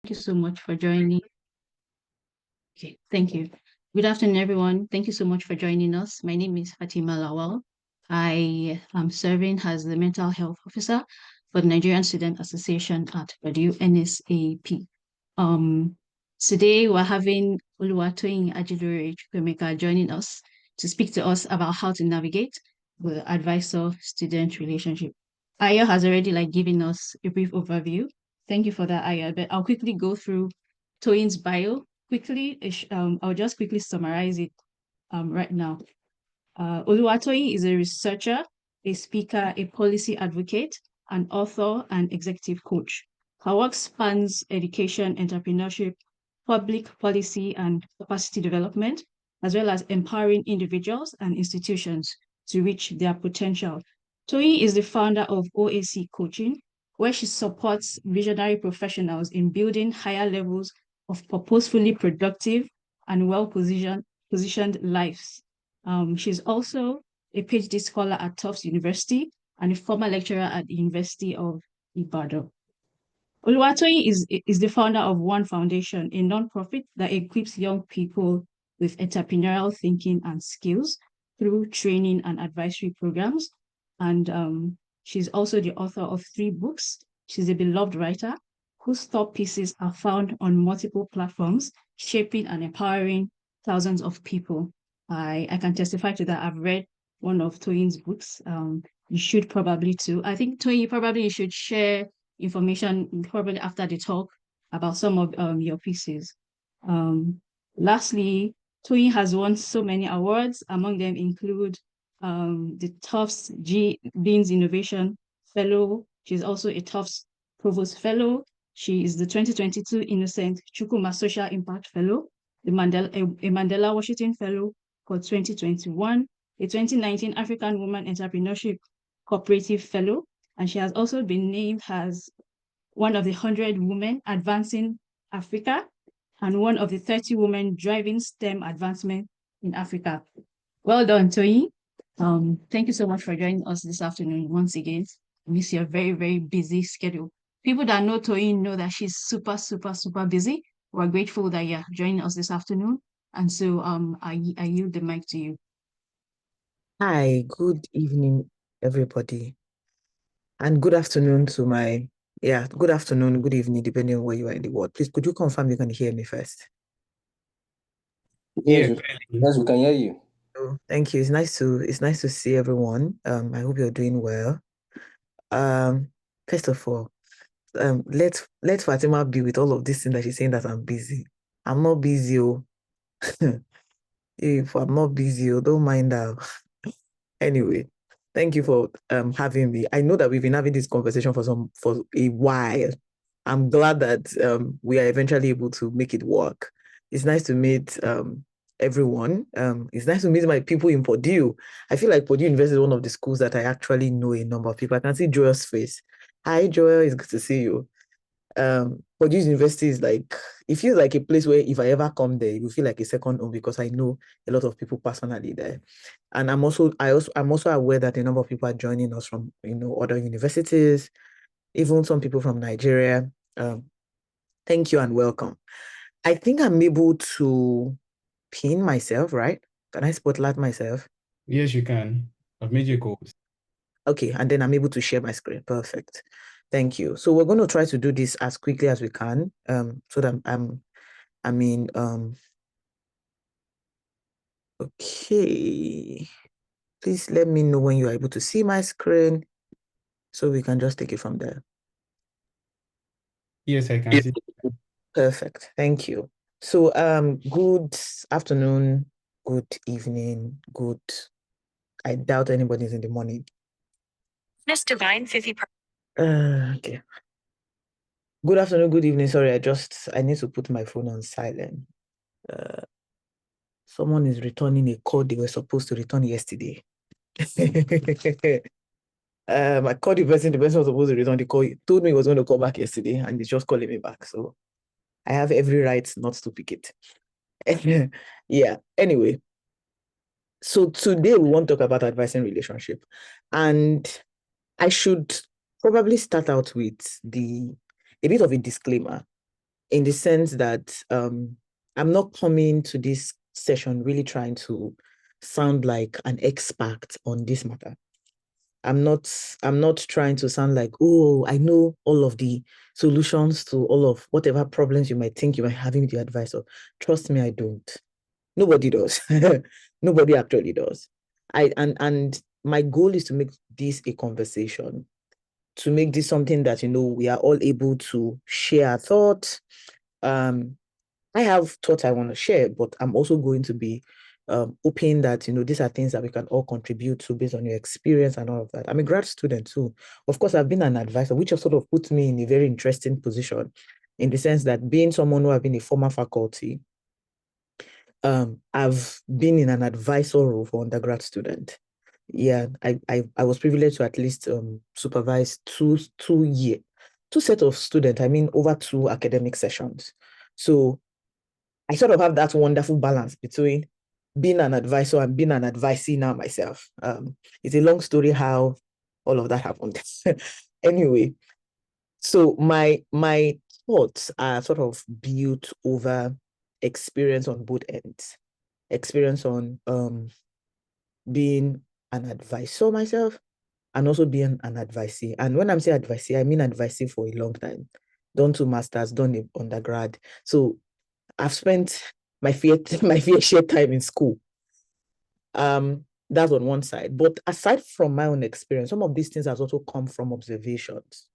Thank you so much for joining. Okay, thank you. Good afternoon, everyone. Thank you so much for joining us. My name is Fatima Lawal. I am serving as the mental health officer for the Nigerian Student Association at Purdue NSAP. Today we're having Oluwatoyin Ajidore Chukwemeka joining us to speak to us about how to navigate the advisor-student relationship. Aya has already given us a brief overview. Thank you for that, Aya. But I'll quickly go through Toyin's bio. I'll just quickly summarize it right now. Oluwatoyin is a researcher, a speaker, a policy advocate, an author, and executive coach. Her work spans education, entrepreneurship, public policy, and capacity development, as well as empowering individuals and institutions to reach their potential. Toyin is the founder of OAC Coaching, where she supports visionary professionals in building higher levels of purposefully productive and well-positioned lives. She's also a PhD scholar at Tufts University and a former lecturer at the University of Ibadan. Oluwatoyin is the founder of One Foundation, a nonprofit that equips young people with entrepreneurial thinking and skills through training and advisory programs. And she's also the author of 3 books. She's a beloved writer whose thought pieces are found on multiple platforms, shaping and empowering thousands of people. I can testify to that. I've read one of Toyin's books. You should probably too. I think Toyin, you should share information probably after the talk about some of your pieces. Lastly, Toyin has won so many awards. Among them include the Tufts G. Beans Innovation Fellow. She's also a Tufts Provost Fellow. She is the 2022 Innocent Chukwuma Social Impact Fellow, a Mandela Washington Fellow for 2021, a 2019 African Woman Entrepreneurship Cooperative Fellow, and she has also been named as one of the 100 women advancing Africa and one of the 30 women driving STEM advancement in Africa. Well done, Toyin. Thank you so much for joining us this afternoon once again. I miss your very, very busy schedule. People that know Toyin know that she's super, super, super busy. We're grateful that you're joining us this afternoon. And so I yield the mic to you. Hi, good evening, everybody. And good afternoon to good afternoon, good evening, depending on where you are in the world. Please, could you confirm you can hear me first? Yes, we can hear you. Oh, thank you. It's nice to see everyone. I hope you're doing well. First of all, let Fatima be with all of this thing that she's saying that I'm busy. I'm not busy, oh. If I'm not busy, oh, don't mind that. Anyway, thank you for having me. I know that we've been having this conversation for a while. I'm glad that we are eventually able to make it work. It's nice to meet everyone. It's nice to meet my people in Purdue. I feel like Purdue University is one of the schools that I actually know a number of people. I can see Joel's face. Hi, Joel. It's good to see you. Purdue University is it feels like a place where if I ever come there, it will feel like a second home because I know a lot of people personally there. And I'm also aware that a number of people are joining us from other universities, even some people from Nigeria. Thank you and welcome. I think I'm able to pin myself, right? Can I spotlight myself? Yes, you can. I've made your goals. Okay, and then I'm able to share my screen. Perfect. Thank you. So we're going to try to do this as quickly as we can. So that okay. Please let me know when you are able to see my screen so we can just take it from there. Yes, I can see. Perfect. Thank you. So good afternoon, good evening, I doubt anybody's in the morning. Miss Divine 50%. Okay. Good afternoon, good evening. Sorry, I need to put my phone on silent. Someone is returning a call they were supposed to return yesterday. I called the person was supposed to return the call. He told me he was going to call back yesterday and he's just calling me back. So I have every right not to pick it. Yeah, anyway. So today we want to talk about advising relationship. And I should probably start out with a bit of a disclaimer. in the sense that I'm not coming to this session really trying to sound like an expert on this matter. I'm not trying to sound like, oh, I know all of the solutions to all of whatever problems you might think you might have with your advisor. Trust me, I don't. Nobody does. Nobody actually does. And my goal is to make this a conversation, to make this something that, we are all able to share our thoughts. I have thoughts I want to share, but I'm also going to be hoping that, these are things that we can all contribute to based on your experience and all of that. I'm a grad student too. Of course, I've been an advisor, which has sort of put me in a very interesting position in the sense that being someone who have been a former faculty, I've been in an advisor role for undergrad student. Yeah, I was privileged to at least supervise two set of students, over 2 academic sessions. So I sort of have that wonderful balance between being an advisor and being an advisee now myself. It's a long story how all of that happened. Anyway, so my thoughts are sort of built over experience on both ends. Experience on being an advisor myself and also being an advisee. And when I'm saying advisee, I mean advisee for a long time. Done 2 masters, done an undergrad. So I've spent my fair share time in school. That's on one side. But aside from my own experience, some of these things has also come from observations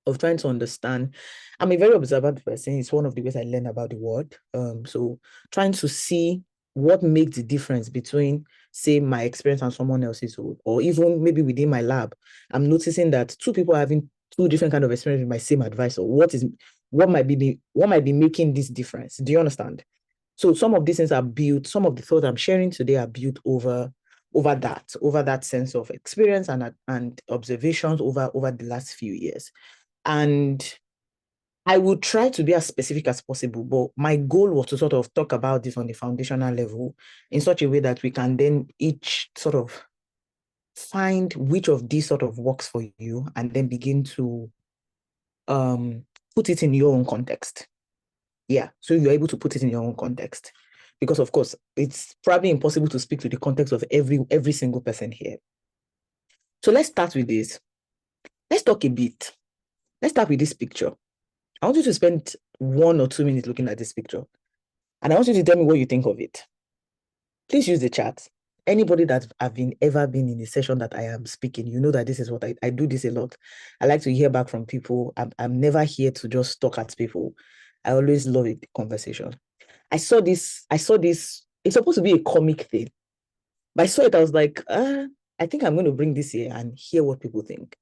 of trying to understand. I'm a very observant person. It's one of the ways I learn about the world. So trying to see what makes the difference between, say, my experience and someone else's, or even maybe within my lab. I'm noticing that 2 people are having 2 different kind of experience with my same advisor. What might be making this difference? Do you understand? So some of these things are built, some of the thoughts I'm sharing today are built over that sense of experience and observations over the last few years. And I would try to be as specific as possible, but my goal was to sort of talk about this on the foundational level in such a way that we can then each sort of find which of these sort of works for you and then begin to put it in your own context. Yeah, so you're able to put it in your own context. Because of course, it's probably impossible to speak to the context of every single person here. So let's start with this. Let's talk a bit. Let's start with this picture. I want you to spend 1 or 2 minutes looking at this picture. And I want you to tell me what you think of it. Please use the chat. Anybody that have ever been in a session that I am speaking, you know that this is what I do this a lot. I like to hear back from people. I'm never here to just talk at people. I always love a conversation. I saw this. It's supposed to be a comic thing. But I saw it, I was like, I think I'm going to bring this here and hear what people think.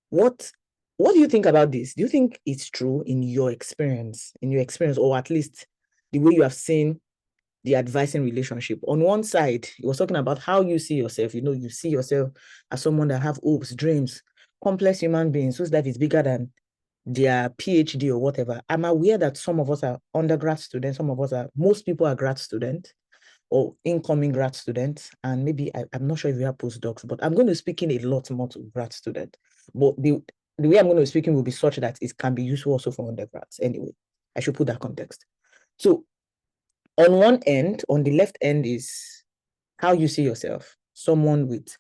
What do you think about this? Do you think it's true in your experience, or at least the way you have seen the advising relationship? On one side, it was talking about how you see yourself. You see yourself as someone that have hopes, dreams, complex human beings whose life is bigger than their PhD or whatever. I'm aware that some of us are undergrad students, most people are grad students or incoming grad students, and maybe I'm not sure if you have postdocs, but I'm going to speak in a lot more to grad students. But the way I'm going to be speaking will be such that it can be useful also for undergrads. Anyway, I should put that context. So on one end, on the left end is how you see yourself, someone with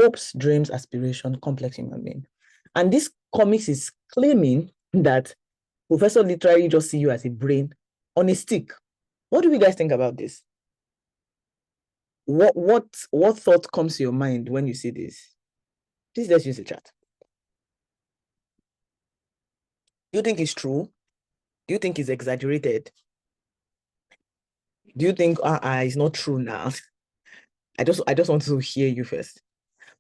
hopes, dreams, aspiration, complex human being. And this comics is claiming that Professor literally just see you as a brain on a stick. What do you guys think about this? What thought comes to your mind when you see this? Please let's use the chat. Do you think it's true? Do you think it's exaggerated? Do you think it's not true now? I just want to hear you first.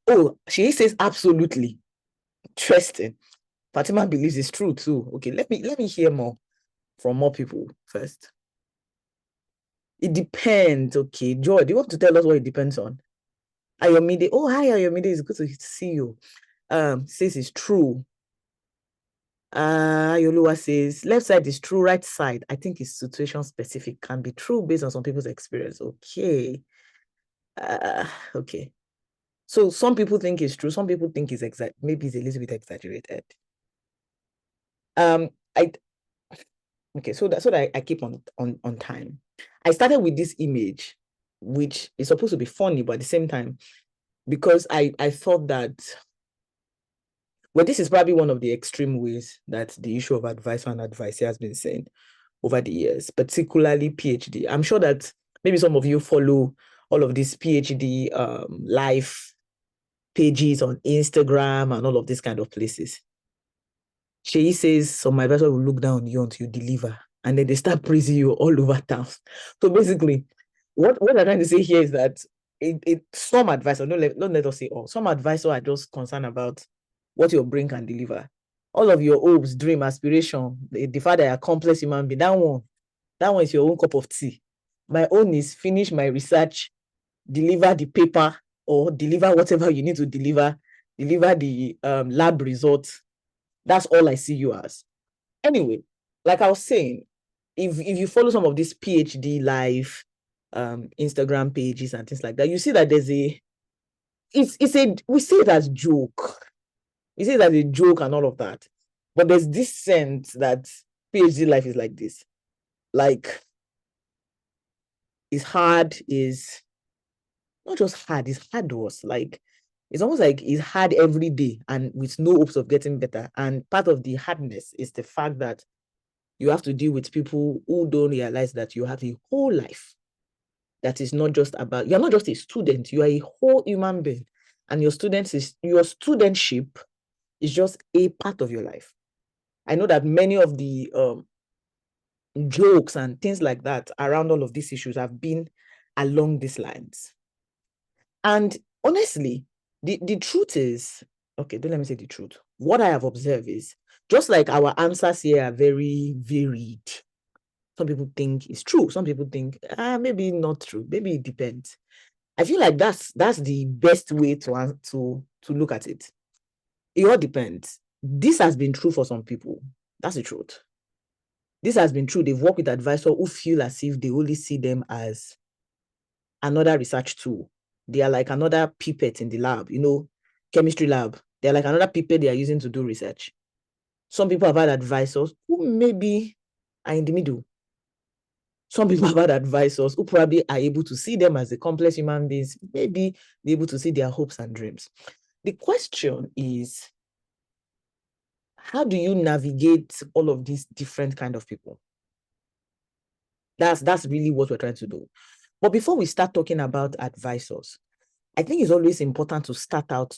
Oh, she says absolutely. Interesting. Fatima believes it's true too. Okay, let me hear more from more people first. It depends. Okay, Joy, do you want to tell us what it depends on? Ayomide. Oh, hi, Ayomide. It's good to see you. Says it's true. Yolua says left side is true, right side I think is situation specific, can be true based on some people's experience. Okay. Okay. So some people think it's true, some people think it's maybe it's a little bit exaggerated. I Okay, so that's what I keep on time. I started with this image, which is supposed to be funny, but at the same time, because I thought that, well, this is probably one of the extreme ways that the issue of advisor and advisee has been seen over the years, particularly PhD. I'm sure that maybe some of you follow all of these PhD life pages on Instagram and all of these kind of places. She says some advisor will look down on you until you deliver, and then they start praising you all over town. So basically, what I'm trying to say here is that some advisor, don't let us say all, some advisor are just concerned about what your brain can deliver. All of your hopes, dream, aspiration, the fact that you're a complex human being, that one is your own cup of tea. My own is finish my research, deliver the paper, or deliver whatever you need to deliver the lab results. That's all I see you as. Anyway, like I was saying, if you follow some of these PhD live Instagram pages and things like that, you see that there's we see it as joke. We see it as a joke and all of that. But there's this sense that PhD life is like this. Like, it's hard, is not just hard, it's hardwork. Like, it's almost like it's hard every day and with no hopes of getting better. And part of the hardness is the fact that you have to deal with people who don't realize that you have a whole life that is not just about, you're not just a student, you are a whole human being. And your studentship is just a part of your life. I know that many of the jokes and things like that around all of these issues have been along these lines. And honestly, the truth is, okay, don't let me say the truth. What I have observed is, just like our answers here are very varied. Some people think it's true. Some people think, maybe not true. Maybe it depends. I feel like that's the best way to look at it. It all depends. This has been true for some people. That's the truth. This has been true. They've worked with advisors who feel as if they only see them as another research tool. They are like another pipette in the lab, chemistry lab. They're like another pipette they are using to do research. Some people have had advisors who maybe are in the middle. Some people have had advisors who probably are able to see them as a complex human beings, maybe be able to see their hopes and dreams. The question is, how do you navigate all of these different kind of people? That's really what we're trying to do. But before we start talking about advisors, I think it's always important to start out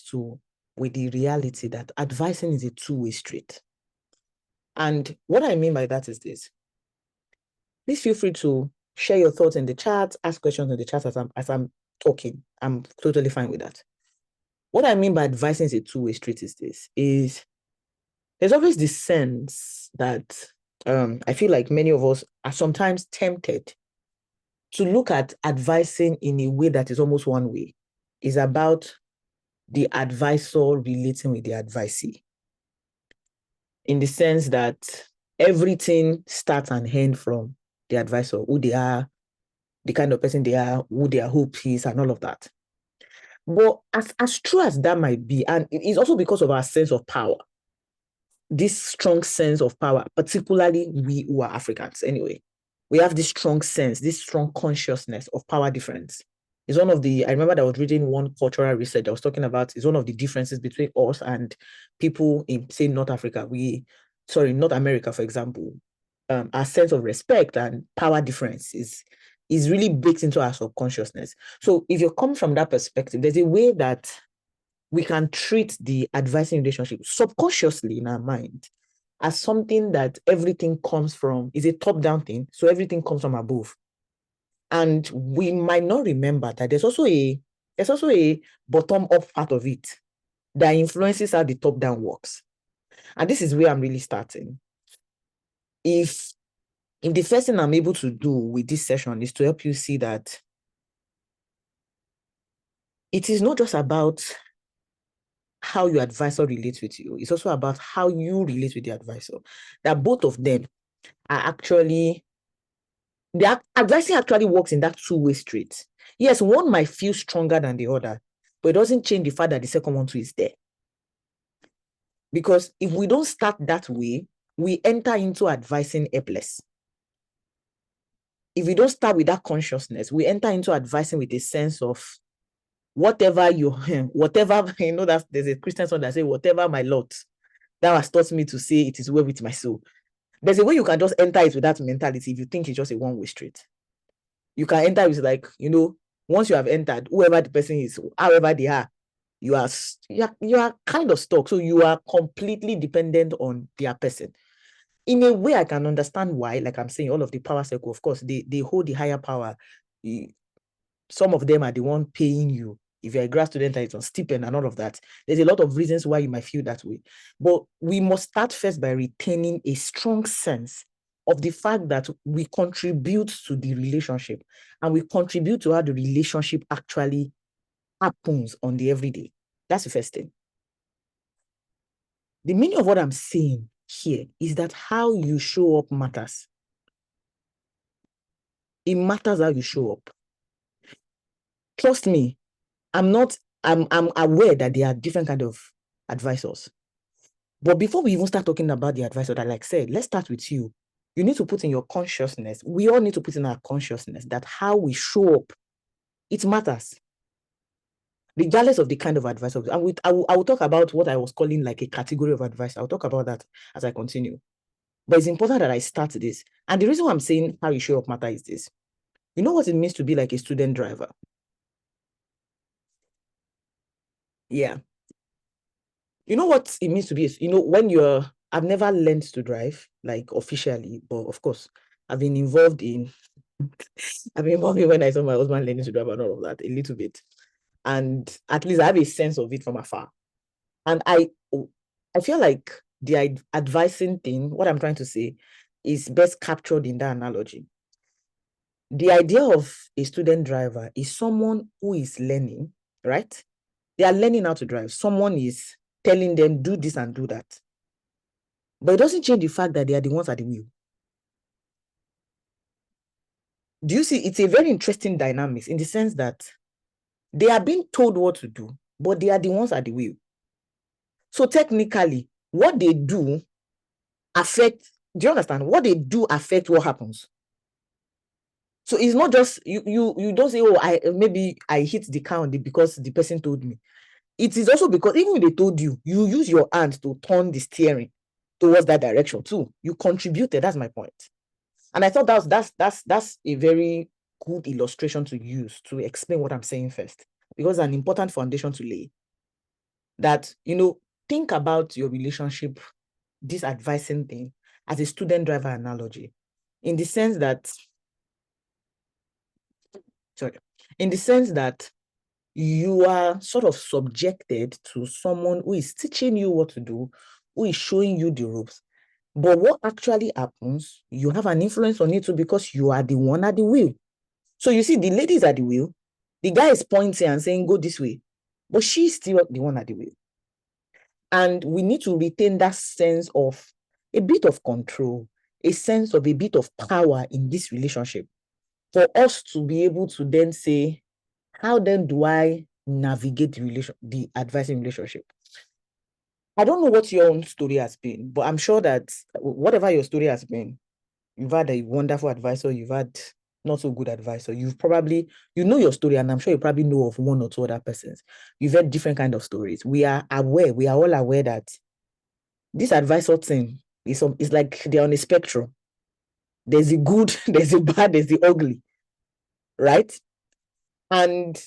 with the reality that advising is a two-way street. And what I mean by that is this. Please feel free to share your thoughts in the chat, ask questions in the chat as I'm talking. I'm totally fine with that. What I mean by advising is a two-way street is this, there's always this sense that I feel like many of us are sometimes tempted to look at advising in a way that is almost one way. It's about the advisor relating with the advisee, in the sense that everything starts and ends from the advisor, who they are, the kind of person they are, who their hope is, and all of that. But as true as that might be, and it's also because of our sense of power, this strong sense of power, particularly we who are Africans anyway, we have this strong sense, this strong consciousness of power difference. It's one of the, I remember that I was reading one cultural research I was talking about, is one of the differences between us and people in, say, North America, for example. Our sense of respect and power difference is really baked into our subconsciousness. So if you come from that perspective, there's a way that we can treat the advising relationship subconsciously in our mind as something that everything comes from, is a top-down thing, so everything comes from above. And we might not remember that there's also a bottom-up part of it that influences how the top-down works. And this is where I'm really starting. If the first thing I'm able to do with this session is to help you see that it is not just about how your advisor relates with you, it's also about how you relate with the advisor. That both of them are actually, the advising actually works in that two-way street. Yes, one might feel stronger than the other, but it doesn't change the fact that the second one too is there. Because if we don't start that way, we enter into advising helpless. If we don't start with that consciousness, we enter into advising with a sense of whatever that there's a Christian song that says, whatever my Lord, thou hast taught me to say, it is well with my soul. There's a way you can just enter it with that mentality if you think it's just a one-way street. You can enter with like, once you have entered, whoever the person is, however they are, you are kind of stuck. So you are completely dependent on their person. In a way, I can understand why, like I'm saying, all of the power circle, of course, they hold the higher power. Some of them are the one paying you. If you're a grad student and it's on stipend and all of that, there's a lot of reasons why you might feel that way. But we must start first by retaining a strong sense of the fact that we contribute to the relationship and we contribute to how the relationship actually happens on the everyday. That's the first thing. The meaning of what I'm saying here is that how you show up matters. It matters how you show up. Trust me, I'm aware that there are different kind of advisors. But before we even start talking about the advisor, that like I said, let's start with you. You need to put in your consciousness. We all need to put in our consciousness that how we show up, it matters. Regardless of the kind of advisor. And I will talk about what I was calling like a category of advice. I'll talk about that as I continue. But it's important that I start this. And the reason why I'm saying how you show up matter is this. You know what it means to be like a student driver? Yeah. You know what it means to be, when I've never learned to drive, like officially, but of course, I've been involved in when I saw my husband learning to drive and all of that, a little bit. And at least I have a sense of it from afar. And I feel like the advising thing, what I'm trying to say, is best captured in that analogy. The idea of a student driver is someone who is learning, right? They are learning how to drive. Someone is telling them, do this and do that. But it doesn't change the fact that they are the ones at the wheel. Do you see? It's a very interesting dynamics in the sense that they are being told what to do, but they are the ones at the wheel. So technically, what they do affect, do you understand? What they do affect what happens. So it's not just, you don't say, oh, maybe I hit the car because the person told me. It is also because even if they told you, you use your hand to turn the steering towards that direction too. You contributed. That's my point. And I thought that's a very good illustration to use to explain what I'm saying first, because it's an important foundation to lay. That, think about your relationship, this advising thing, as a student driver analogy, in the sense that you are sort of subjected to someone who is teaching you what to do, who is showing you the ropes. But what actually happens, you have an influence on it too, because you are the one at the wheel. So you see, the lady is at the wheel, the guy is pointing and saying, go this way, but she's still the one at the wheel. And we need to retain that sense of a bit of control, a sense of a bit of power in this relationship, for us to be able to then say, how then do I navigate the advising relationship? I don't know what your own story has been, but I'm sure that whatever your story has been, you've had a wonderful advisor, you've had not so good advisor, you've probably, your story, and I'm sure you probably know of one or two other persons. You've heard different kind of stories. We are all aware that this advisor thing is like they're on a spectrum. There's the good, there's the bad, there's the ugly, right? And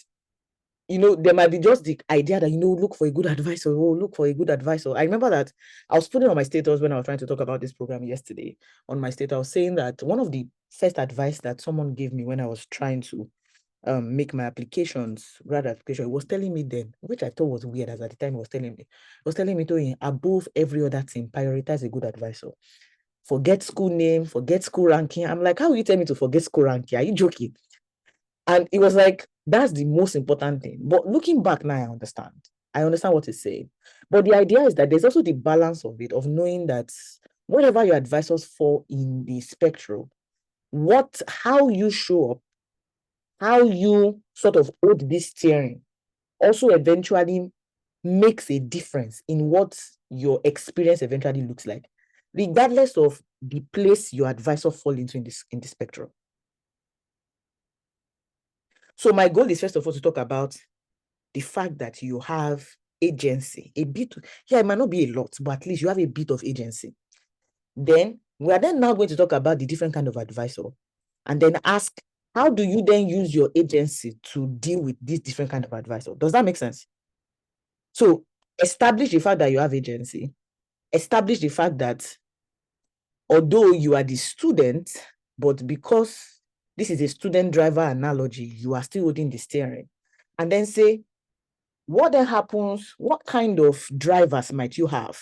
there might be just the idea that, look for a good advisor. Look for a good advisor. I remember that I was putting on my status when I was trying to talk about this program yesterday. On my status, I was saying that one of the first advice that someone gave me when I was trying to make my grad application, was telling me then, which I thought was weird as at the time he was telling me, to above every other thing, prioritize a good advisor. Forget school name, forget school ranking. I'm like, how will you tell me to forget school ranking? Are you joking? And it was like, that's the most important thing. But looking back now, I understand what he's saying. But the idea is that there's also the balance of it, of knowing that whatever your advisors fall in the spectrum, how you show up, how you sort of hold this steering, also eventually makes a difference in what your experience eventually looks like. regardless of the place your advisor fall into in the spectrum. So my goal is first of all to talk about the fact that you have agency, a bit. Yeah, it might not be a lot, but at least you have a bit of agency. Then we are then now going to talk about the different kind of advisor, and then ask, how do you then use your agency to deal with this different kind of advisor? Does that make sense? So establish the fact that you have agency. Establish the fact that although you are the student, but because this is a student driver analogy, you are still holding the steering. And then say, what then happens? What kind of drivers might you have?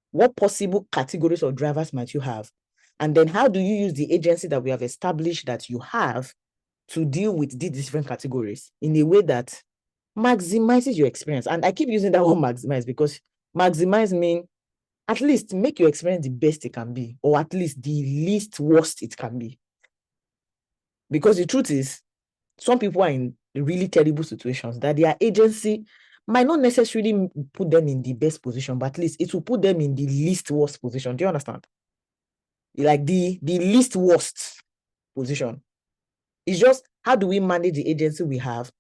What possible categories of drivers might you have? And then how do you use the agency that we have established that you have to deal with these different categories in a way that maximizes your experience? And I keep using that word maximize because maximize means at least make your experience the best it can be, or at least the least worst it can be. Because the truth is, some people are in really terrible situations that their agency might not necessarily put them in the best position, but at least it will put them in the least worst position. Do you understand? Like the least worst position. It's just, how do we manage the agency we have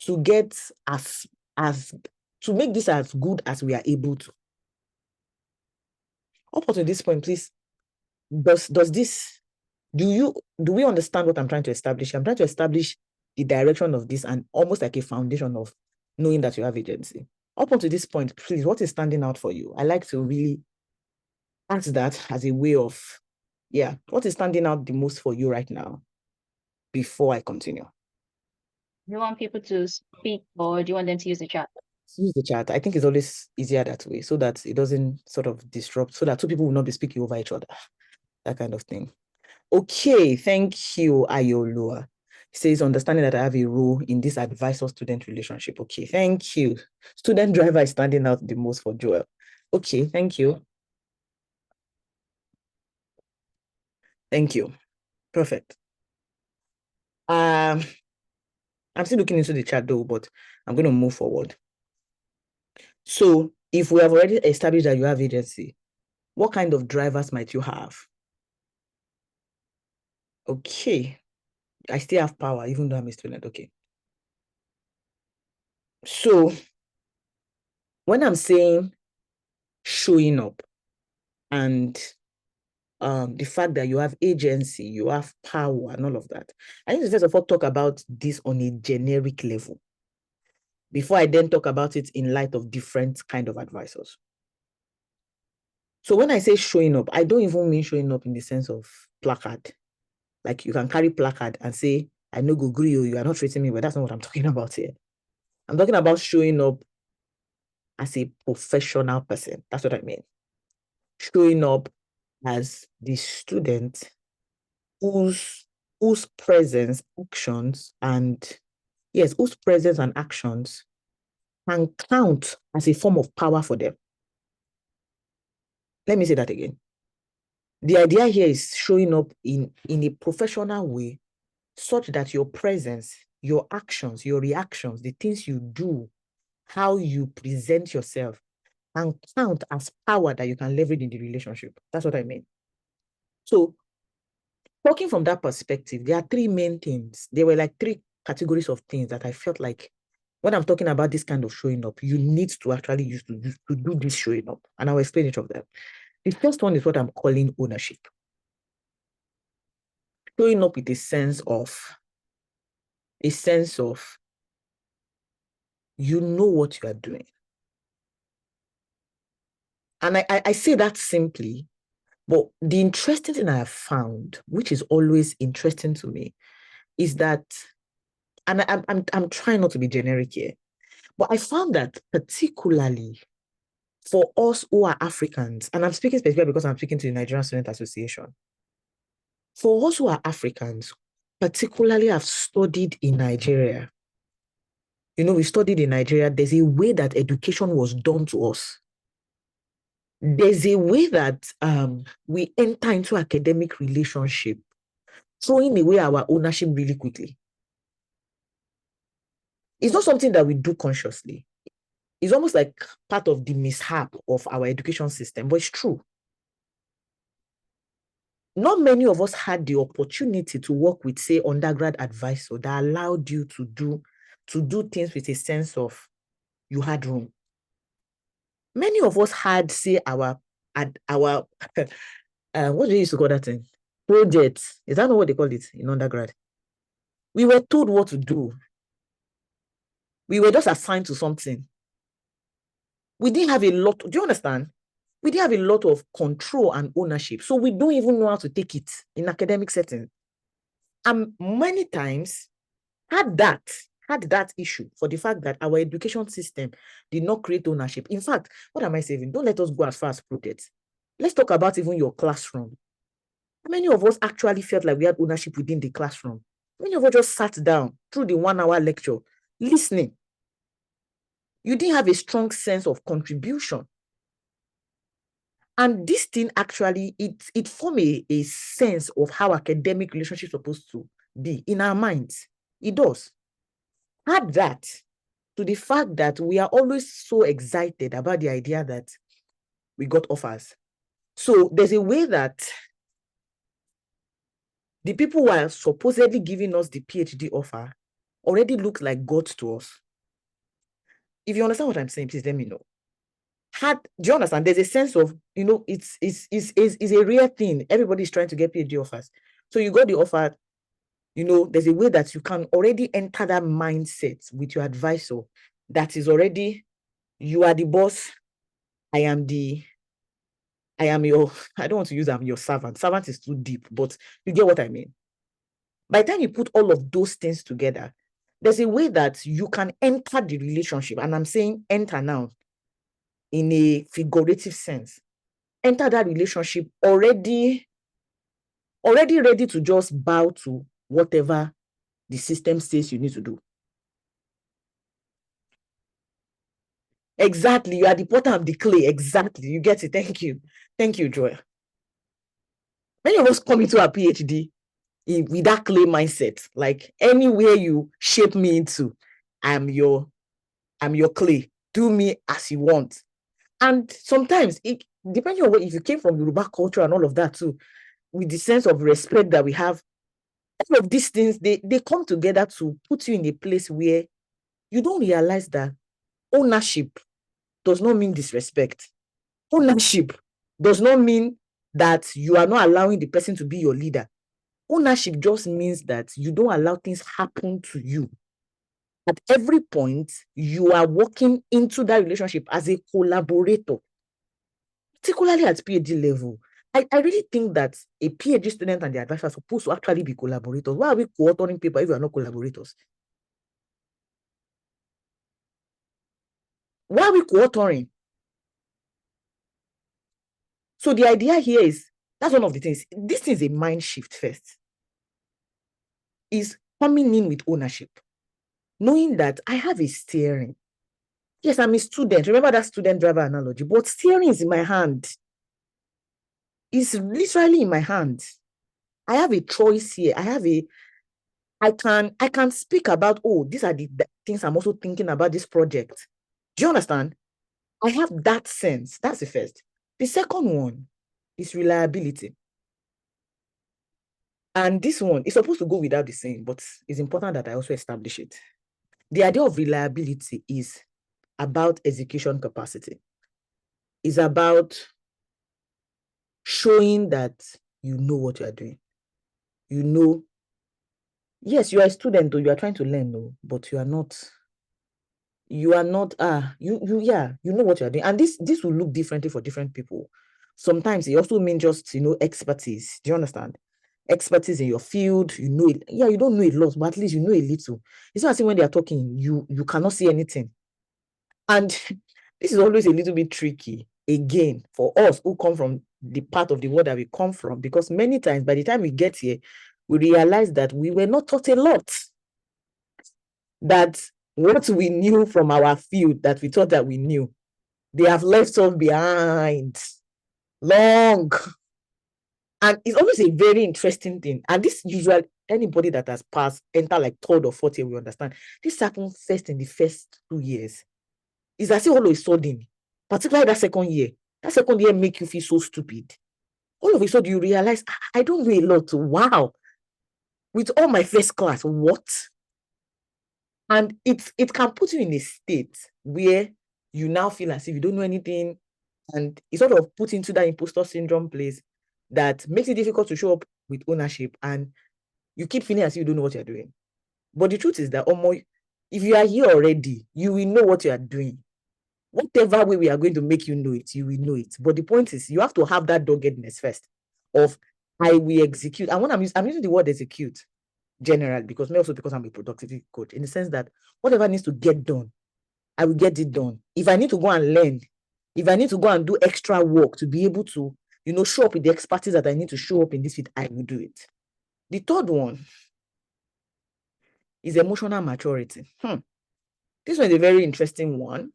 to get as to make this as good as we are able to? Up to this point, please, do we understand what I'm trying to establish? I'm trying to establish the direction of this and almost like a foundation of knowing that you have agency. Up until this point, please, what is standing out for you? I like to really ask that as a way of, what is standing out the most for you right now before I continue? Do you want people to speak or do you want them to use the chat? Use the chat. I think it's always easier that way so that it doesn't sort of disrupt, so that two people will not be speaking over each other, that kind of thing. Okay, thank you, Ayolua. Says, understanding that I have a role in this advisor-student relationship. Okay, thank you. Student driver is standing out the most for Joel. Okay, thank you. Thank you. Perfect. I'm still looking into the chat though, but I'm going to move forward. So if we have already established that you have agency, what kind of drivers might you have? Okay. I still have power, even though I'm a student. Okay. So when I'm saying showing up and the fact that you have agency, you have power and all of that, I need to first of all talk about this on a generic level before I then talk about it in light of different kind of advisors. So when I say showing up, I don't even mean showing up in the sense of placard. Like you can carry placard and say, I no go gree you are not treating me, but that's not what I'm talking about here. I'm talking about showing up as a professional person. That's what I mean. Showing up as the student whose presence, actions, and whose presence and actions can count as a form of power for them. Let me say that again. The idea here is showing up in a professional way such that your presence, your actions, your reactions, the things you do, how you present yourself, and count as power that you can leverage in the relationship. That's what I mean. So, talking from that perspective, there are three main things. There were like three categories of things that I felt like when I'm talking about this kind of showing up, you need to actually use to do this showing up. And I'll explain each of them. The first one is what I'm calling ownership. Showing up with a sense of you know what you are doing. And I say that simply, but the interesting thing I have found, which is always interesting to me, is that, and I'm trying not to be generic here, but I found that particularly for us who are Africans, and I'm speaking specifically because I'm speaking to the Nigerian Student Association, for us who are Africans, particularly have studied in Nigeria, we studied in Nigeria, there's a way that education was done to us. There's a way that we enter into academic relationship, throwing away our ownership really quickly. It's not something that we do consciously. It's almost like part of the mishap of our education system, but it's true. not many of us had the opportunity to work with, say, undergrad advisor that allowed you to do things with a sense of you had room. Many of us had, say, our what do they used to call that thing? Projects. Is that not what they call it in undergrad? We were told what to do. We were just assigned to something. We didn't have a lot. Do you understand? We didn't have a lot of control and ownership. So we don't even know how to take it in academic setting. And many times had that issue for the fact that our education system did not create ownership. In fact, what am I saying? Don't let us go as far as projects. Let's talk about even your classroom. Many of us actually felt like we had ownership within the classroom. Many of us just sat down through the 1 hour lecture, listening. You didn't have a strong sense of contribution. And this thing actually, it formed a sense of how academic relationships are supposed to be in our minds. It does. Add that to the fact that we are always so excited about the idea that we got offers. So there's a way that the people who are supposedly giving us the PhD offer already look like gods to us. If you understand what I'm saying, please let me know. Do you understand? There's a sense of, it's a rare thing. Everybody's trying to get PhD offers. So you got the offer, there's a way that you can already enter that mindset with your advisor that is already, you are the boss, I am your, I don't want to use I'm your servant. Servant is too deep, but you get what I mean. By the time you put all of those things together, there's a way that you can enter the relationship. And I'm saying enter now in a figurative sense. Enter that relationship already ready to just bow to whatever the system says you need to do. Exactly. You are the potter of the clay. Exactly. You get it. Thank you. Thank you, Joy. Many of us come into our PhD with that clay mindset. Like anywhere you shape me into, I'm your clay. Do me as you want. And sometimes, depending on if you came from Yoruba culture and all of that too, with the sense of respect that we have, all of these things, they come together to put you in a place where you don't realize that ownership does not mean disrespect. Ownership does not mean that you are not allowing the person to be your leader. Ownership just means that you don't allow things happen to you. At every point, you are walking into that relationship as a collaborator, particularly at PhD level. I really think that a PhD student and the advisor are supposed to actually be collaborators. Why are we co-authoring paper if we are not collaborators? Why are we co-authoring? So the idea here is, that's one of the things. This is a mind shift first. Is coming in with ownership. Knowing that I have a steering. Yes, I'm a student. Remember that student driver analogy, but steering is in my hand. It's literally in my hand. I have a choice here. I can speak about, these are the things I'm also thinking about this project. Do you understand? I have that sense. That's the first. The second one is reliability. And this one is supposed to go without the saying, but it's important that I also establish it. The idea of reliability is about execution capacity. It's about showing that you know what you are doing. You know, yes, you are a student, though you are trying to learn, though, but you know what you are doing. And this will look differently for different people. Sometimes it also means just, expertise. Do you understand? Expertise in your field, you know it. Yeah, you don't know a lot, but at least you know a little. It's not as if when they are talking, you cannot see anything. And this is always a little bit tricky, again, for us who come from the part of the world that we come from, because many times, by the time we get here, we realize that we were not taught a lot. That what we knew from our field that we thought that we knew, they have left us behind long. And it's always a very interesting thing. And this usually, anybody that has passed, enter like third or fourth year, we understand. This happens first in the first 2 years. It's as if all of a sudden, particularly that second year make you feel so stupid. all of a sudden you realize, I don't know a lot. Wow. With all my first class, what? And it can put you in a state where you now feel as if you don't know anything, and it sort of puts into that imposter syndrome place that makes it difficult to show up with ownership, and you keep feeling as if you don't know what you're doing. But the truth is that if you are here already, you will know what you are doing. Whatever way we are going to make you know it, you will know it. But the point is, you have to have that doggedness first of, I will execute. And when I'm using the word execute generally, because I'm a productivity coach, in the sense that whatever needs to get done, I will get it done. If I need to go and learn, if I need to go and do extra work to be able to, show up with the expertise that I need to show up in this field, I will do it. The third one is emotional maturity. This one is a very interesting one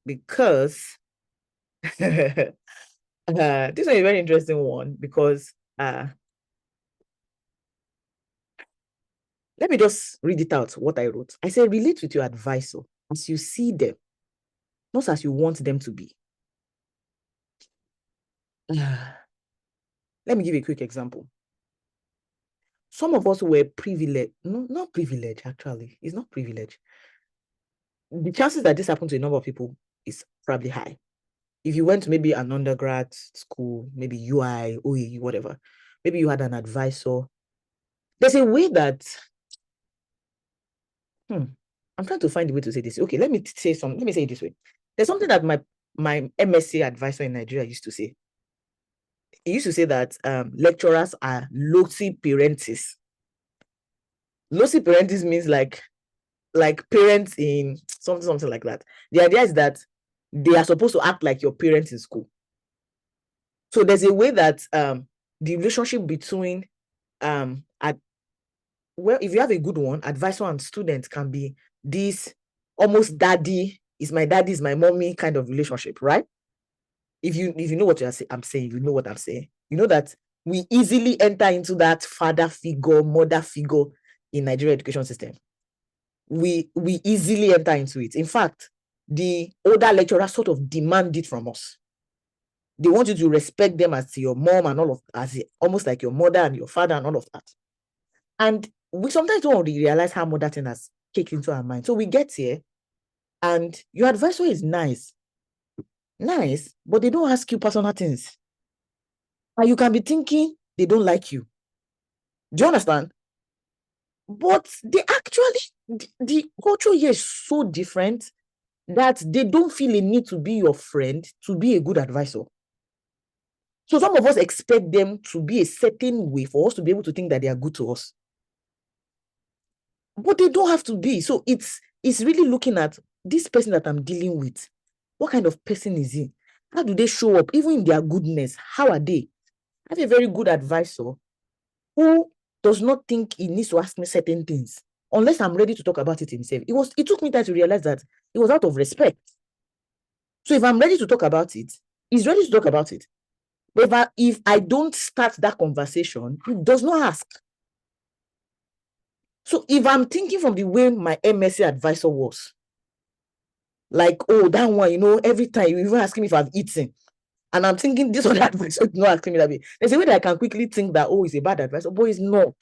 because this one is a very interesting one because let me just read it out, what I wrote. I said, relate with your advisor as you see them, not as you want them to be. Let me give a quick example. Some of us were privileged. No, not privileged, actually. It's not privilege. The chances that this happened to a number of people is probably high. If you went to maybe an undergrad school, maybe UI, OAU, whatever, maybe you had an advisor. There's a way that, I'm trying to find a way to say this. Okay, let me say it this way. There's something that my MSc advisor in Nigeria used to say. He used to say that lecturers are loci parentis. Loci parentis means like parents in something like that. The idea is that they are supposed to act like your parents in school. So there's a way that the relationship between if you have a good one, advisor and student can be this almost daddy is my mommy kind of relationship, right? If you know what I'm saying, you know what I'm saying. You know that we easily enter into that father figure, mother figure in Nigerian education system. We easily enter into it. In fact, the older lecturers sort of demand it from us. They want you to respect them as your mom and almost like your mother and your father and all of that. And we sometimes don't really realize how much that thing has kicked into our mind. So we get here, and your advisor is nice, but they don't ask you personal things. And you can be thinking they don't like you. Do you understand? But they actually, the culture here is so different that they don't feel a need to be your friend to be a good advisor. So some of us expect them to be a certain way for us to be able to think that they are good to us. But they don't have to be. So it's really looking at this person that I'm dealing with. What kind of person is he? How do they show up? Even in their goodness, how are they? I have a very good advisor who does not think he needs to ask me certain things unless I'm ready to talk about it himself. It took me time to realize that it was out of respect. So if I'm ready to talk about it, he's ready to talk about it. But if I don't start that conversation, he does not ask. So if I'm thinking from the way my MSc advisor was, like, oh, that one, every time you even ask me if I've eaten, and I'm thinking this other advisor is not asking me that way. There's a way that I can quickly think that, oh, it's a bad advisor, but it's not.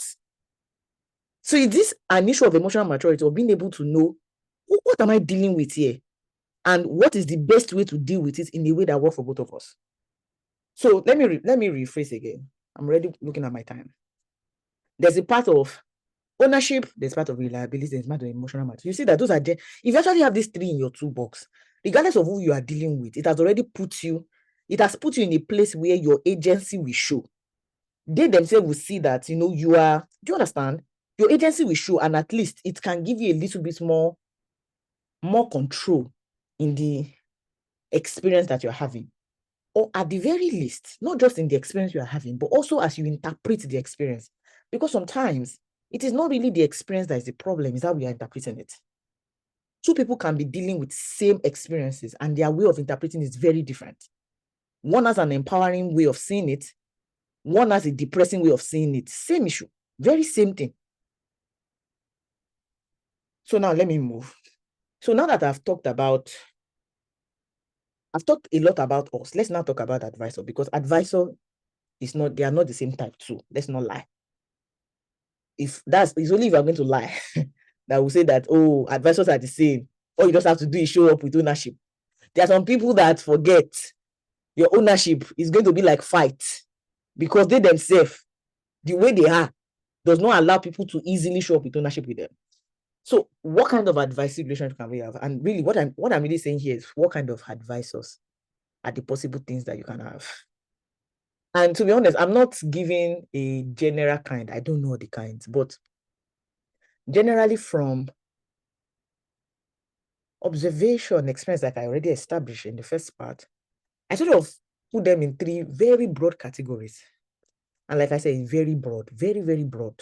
So is this an issue of emotional maturity, or being able to know, what am I dealing with here? And what is the best way to deal with it in a way that works for both of us? So let me rephrase again. I'm already looking at my time. There's a part of ownership, there's part of reliability, there's part of emotional maturity. You see that those are if you actually have these three in your toolbox, regardless of who you are dealing with, it has put you in a place where your agency will show. They themselves will see that, you are, do you understand? Your agency will show, and at least it can give you a little bit more control in the experience that you're having. Or at the very least, not just in the experience you are having, but also as you interpret the experience. Because sometimes it is not really the experience that is the problem, it's how we are interpreting it. Two people can be dealing with same experiences, and their way of interpreting is very different. One has an empowering way of seeing it, one has a depressing way of seeing it. Same issue, very same thing. So now let me move. So now that I've talked a lot about us, let's now talk about advisor, because advisor they are not the same type too. Let's not lie. It's only if you're going to lie that will say that, oh, advisors are the same. All you just have to do is show up with ownership. There are some people that forget your ownership is going to be like fight, because they themselves, the way they are, does not allow people to easily show up with ownership with them. So what kind of advisory relationship can we have? And really what I'm really saying here is, what kind of advisors are the possible things that you can have? And to be honest, I'm not giving a general kind. I don't know the kinds, but generally from observation, experience, like I already established in the first part, I sort of put them in 3 very broad categories. And like I said, very broad, very, very broad.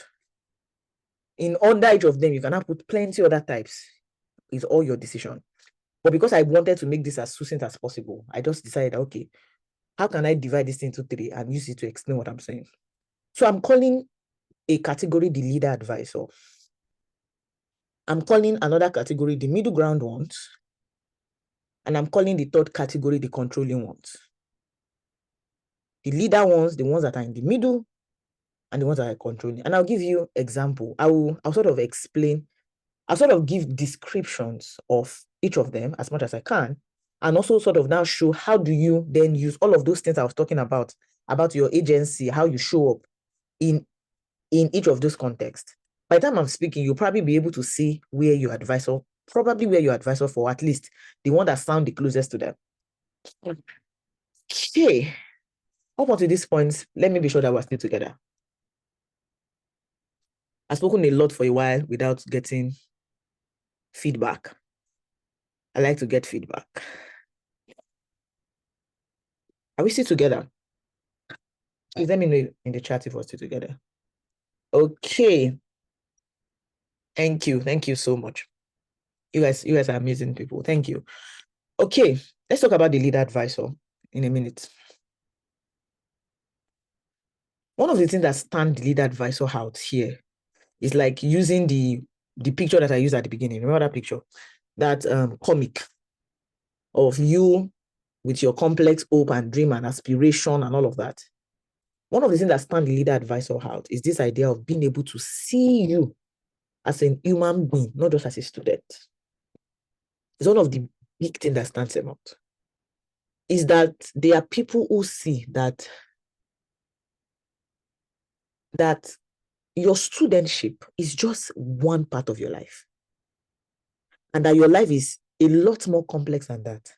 In under each of them, you can put plenty other types. It's all your decision. But because I wanted to make this as succinct as possible, I just decided, okay, how can I divide this into 3 and use it to explain what I'm saying? So I'm calling a category the leader advisor. I'm calling another category the middle ground ones. And I'm calling the third category the controlling ones. The leader ones, the ones that are in the middle, and the ones that are controlling. And I'll give you example. I'll sort of explain, I'll sort of give descriptions of each of them as much as I can, and also sort of now show how do you then use all of those things I was talking about your agency, how you show up in each of those contexts. By the time I'm speaking, you'll probably be able to see where your advisor, for at least the one that sound the closest to them. Okay. Up until this point, let me be sure that we're still together. I've spoken a lot for a while without getting feedback. I like to get feedback. Are we still together? Please let me know in the chat if we're still together. Okay. Thank you. Thank you so much. You guys are amazing people. Thank you. Okay, let's talk about the leader advisor in a minute. One of the things that stand the leader advisor out here is like using the picture that I used at the beginning. Remember that picture? That comic of you with your complex hope and dream and aspiration and all of that. One of the things that stand the leader advisor out is this idea of being able to see you as a human being, not just as a student. It's one of the big things that stands them out. Is that there are people who see that your studentship is just one part of your life, and that your life is a lot more complex than that.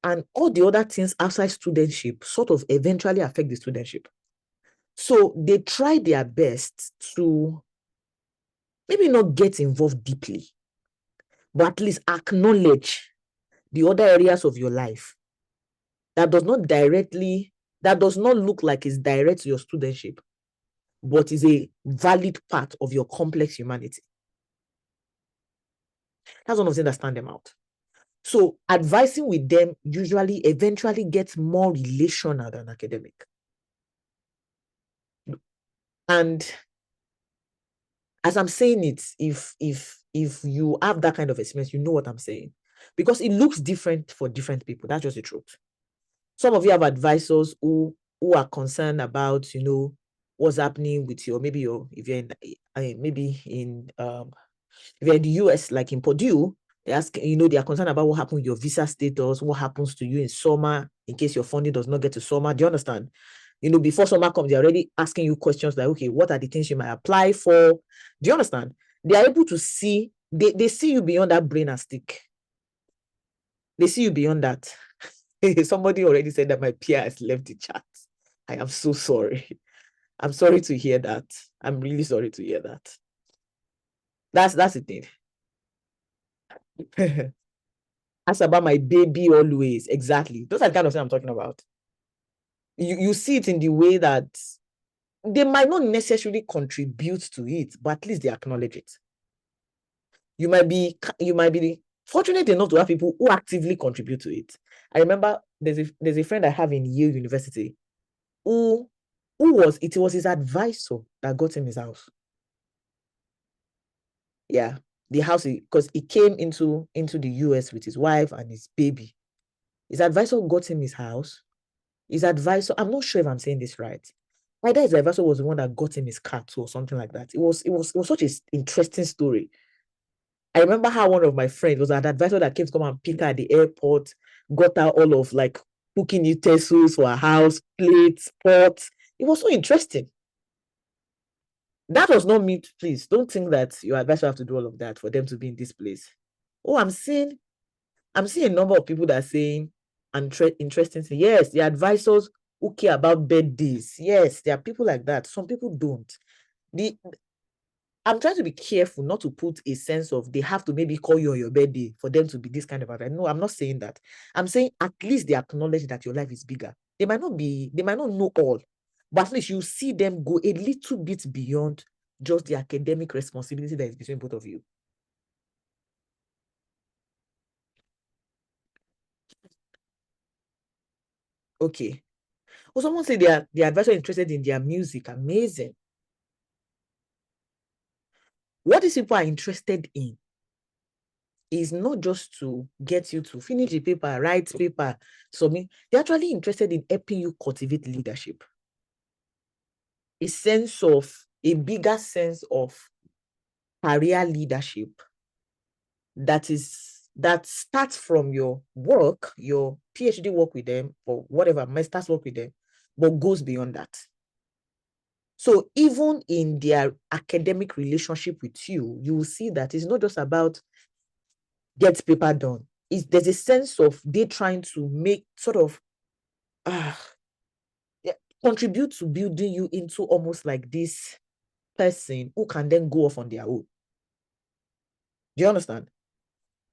And all the other things outside studentship sort of eventually affect the studentship. So they try their best to maybe not get involved deeply, but at least acknowledge the other areas of your life that does not look like it's direct to your studentship, but is a valid part of your complex humanity. That's one of the things that stand them out. So advising with them usually eventually gets more relational than academic. And as I'm saying it, if you have that kind of experience, you know what I'm saying. Because it looks different for different people. That's just the truth. Some of you have advisors who are concerned about, what's happening with if you're in the US, like in Purdue, they ask, they are concerned about what happened with your visa status, what happens to you in summer, in case your funding does not get to summer. Do you understand? Before summer comes, they're already asking you questions like, okay, what are the things you might apply for? Do you understand? They are able to see, they see you beyond that brain and stick. They see you beyond that. Somebody already said that my peer has left the chat. I am so sorry. I'm sorry to hear that. I'm really sorry to hear that. That's the thing. Ask about my baby always. Exactly. Those are the kind of things I'm talking about. You see it in the way that they might not necessarily contribute to it, but at least they acknowledge it. You might be fortunate enough to have people who actively contribute to it. I remember there's a friend I have in Yale University who was his advisor that got him his house. Yeah, the house, because he came into the US with his wife and his baby. His advisor got him his house, His advisor, I'm not sure if I'm saying this right. Either his advisor was the one that got him his car too, or something like that. It was such an interesting story. I remember how one of my friends was an advisor that came to come and pick her at the airport, got her all of like cooking utensils for her house, plates, pots. It was so interesting. That was not me. Please don't think that your advisor have to do all of that for them to be in this place. Oh, I'm seeing a number of people that are saying interesting things. Yes, the advisors who care about birthdays. Yes, there are people like that. Some people don't. I'm trying to be careful not to put a sense of they have to maybe call you on your birthday for them to be this kind of advice. No, I'm not saying that. I'm saying at least they acknowledge that your life is bigger. They might not know all, but at least you see them go a little bit beyond just the academic responsibility that is between both of you. Okay. Well, someone said the advisor interested in their music. Amazing. What these people are interested in is not just to get you to finish the paper, write paper, submit. They're actually interested in helping you cultivate leadership. A bigger sense of career leadership that starts from your work, your PhD work with them, or whatever, master's work with them, but goes beyond that. So even in their academic relationship with you, you will see that it's not just about get paper done. There's a sense of they trying to make sort of contribute to building you into almost like this person who can then go off on their own. Do you understand?